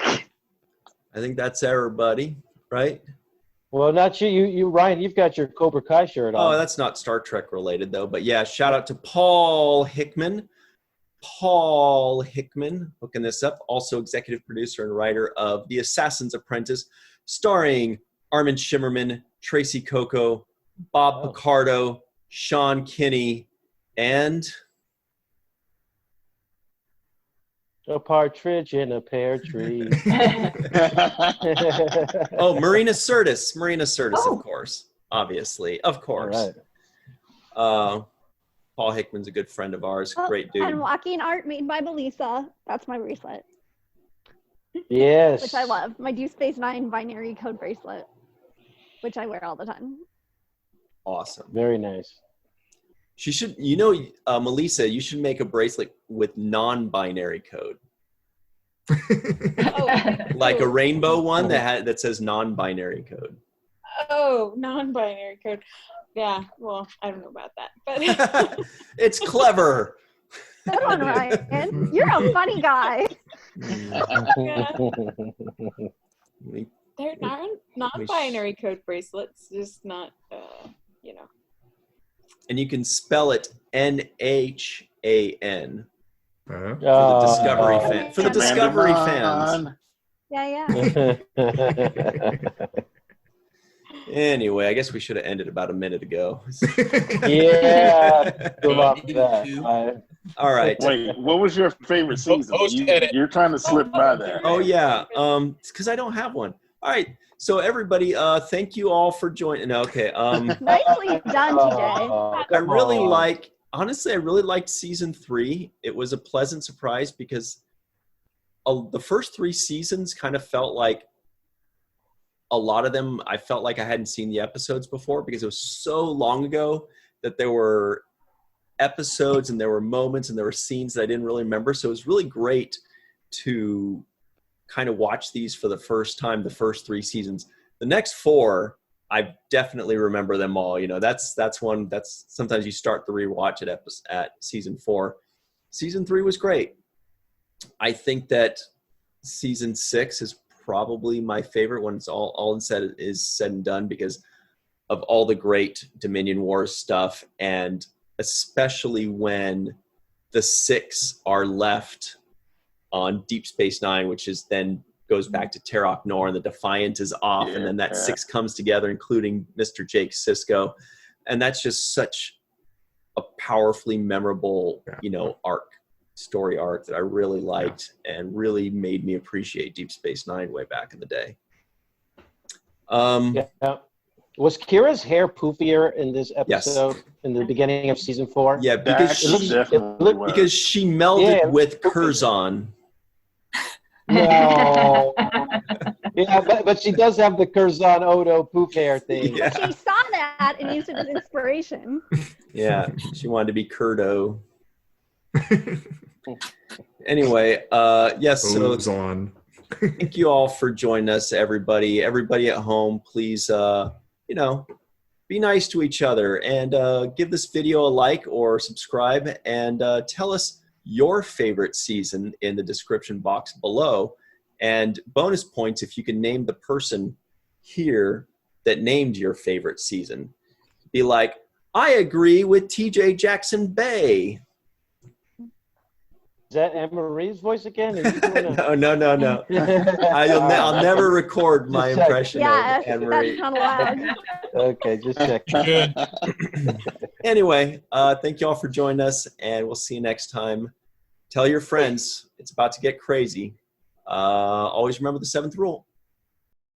I think that's everybody. right? Well, not you. You, Ryan. You've got your Cobra Kai shirt on. Oh, that's not Star Trek related though. But yeah, shout out to Paul Hickman. Paul Hickman hooking this up. Also executive producer and writer of The Assassin's Apprentice, starring Armin Shimmerman, Tracy Coco, Bob Picardo, Sean Kinney, and a partridge in a pear tree. Oh, Marina Sirtis. Marina Sirtis, of course. Obviously. Of course. All right. Paul Hickman's a good friend of ours. Great dude. And walking art made by Melissa. That's my bracelet. Yes. Which I love. My Deep Space Nine binary code bracelet, which I wear all the time. Awesome. Very nice. She should, Melissa, you should make a bracelet with non-binary code. Like a rainbow one that says non-binary code. Oh, non-binary code. Yeah, well, I don't know about that, but it's clever. Good one, Ryan. You're a funny guy. They're non-binary code bracelets, just not, And you can spell it NHAN for the Discovery fans. Yeah. Anyway, I guess we should have ended about a minute ago. Yeah. All right. Wait, what was your favorite season? You're trying to slip by that. Oh yeah, it's because I don't have one. All right. So everybody, thank you all for joining. Okay. Nicely done, TJ. I really liked season 3. It was a pleasant surprise because the first 3 seasons kind of felt like a lot of them, I felt like I hadn't seen the episodes before because it was so long ago that there were episodes and there were moments and there were scenes that I didn't really remember. So it was really great to kind of watch these for the first time, the first 3 seasons. The next 4, I definitely remember them all. That's sometimes you start the rewatch at season 4. Season 3 was great. I think that season 6 is probably my favorite when it's all said and done because of all the great Dominion Wars stuff, and especially when the 6 are left on Deep Space Nine, which is then goes back to Terok Nor, and the Defiant is off, and then that 6 comes together, including Mr. Jake Sisko, and that's just such a powerfully memorable, story arc that I really liked and really made me appreciate Deep Space Nine way back in the day. Was Kira's hair poofier in this episode in the beginning of season 4? Yeah, because she melded with Curzon. No. Yeah, but she does have the Curzon Odo poof hair thing. Yeah. She saw that and used it as inspiration. Yeah, she wanted to be Kurdo. Anyway, yes, so thank you all for joining us, everybody. Everybody at home, please, be nice to each other and give this video a like or subscribe, and tell us your favorite season in the description box below. And bonus points if you can name the person here that named your favorite season. Be like, I agree with TJ Jackson-Bey. Is that Anne-Marie's voice again? No. I'll never record my impression of Anne-Marie. That's not allowed. Okay, just checking. Anyway, thank you all for joining us, and we'll see you next time. Tell your friends. It's about to get crazy. Always remember the 7th rule.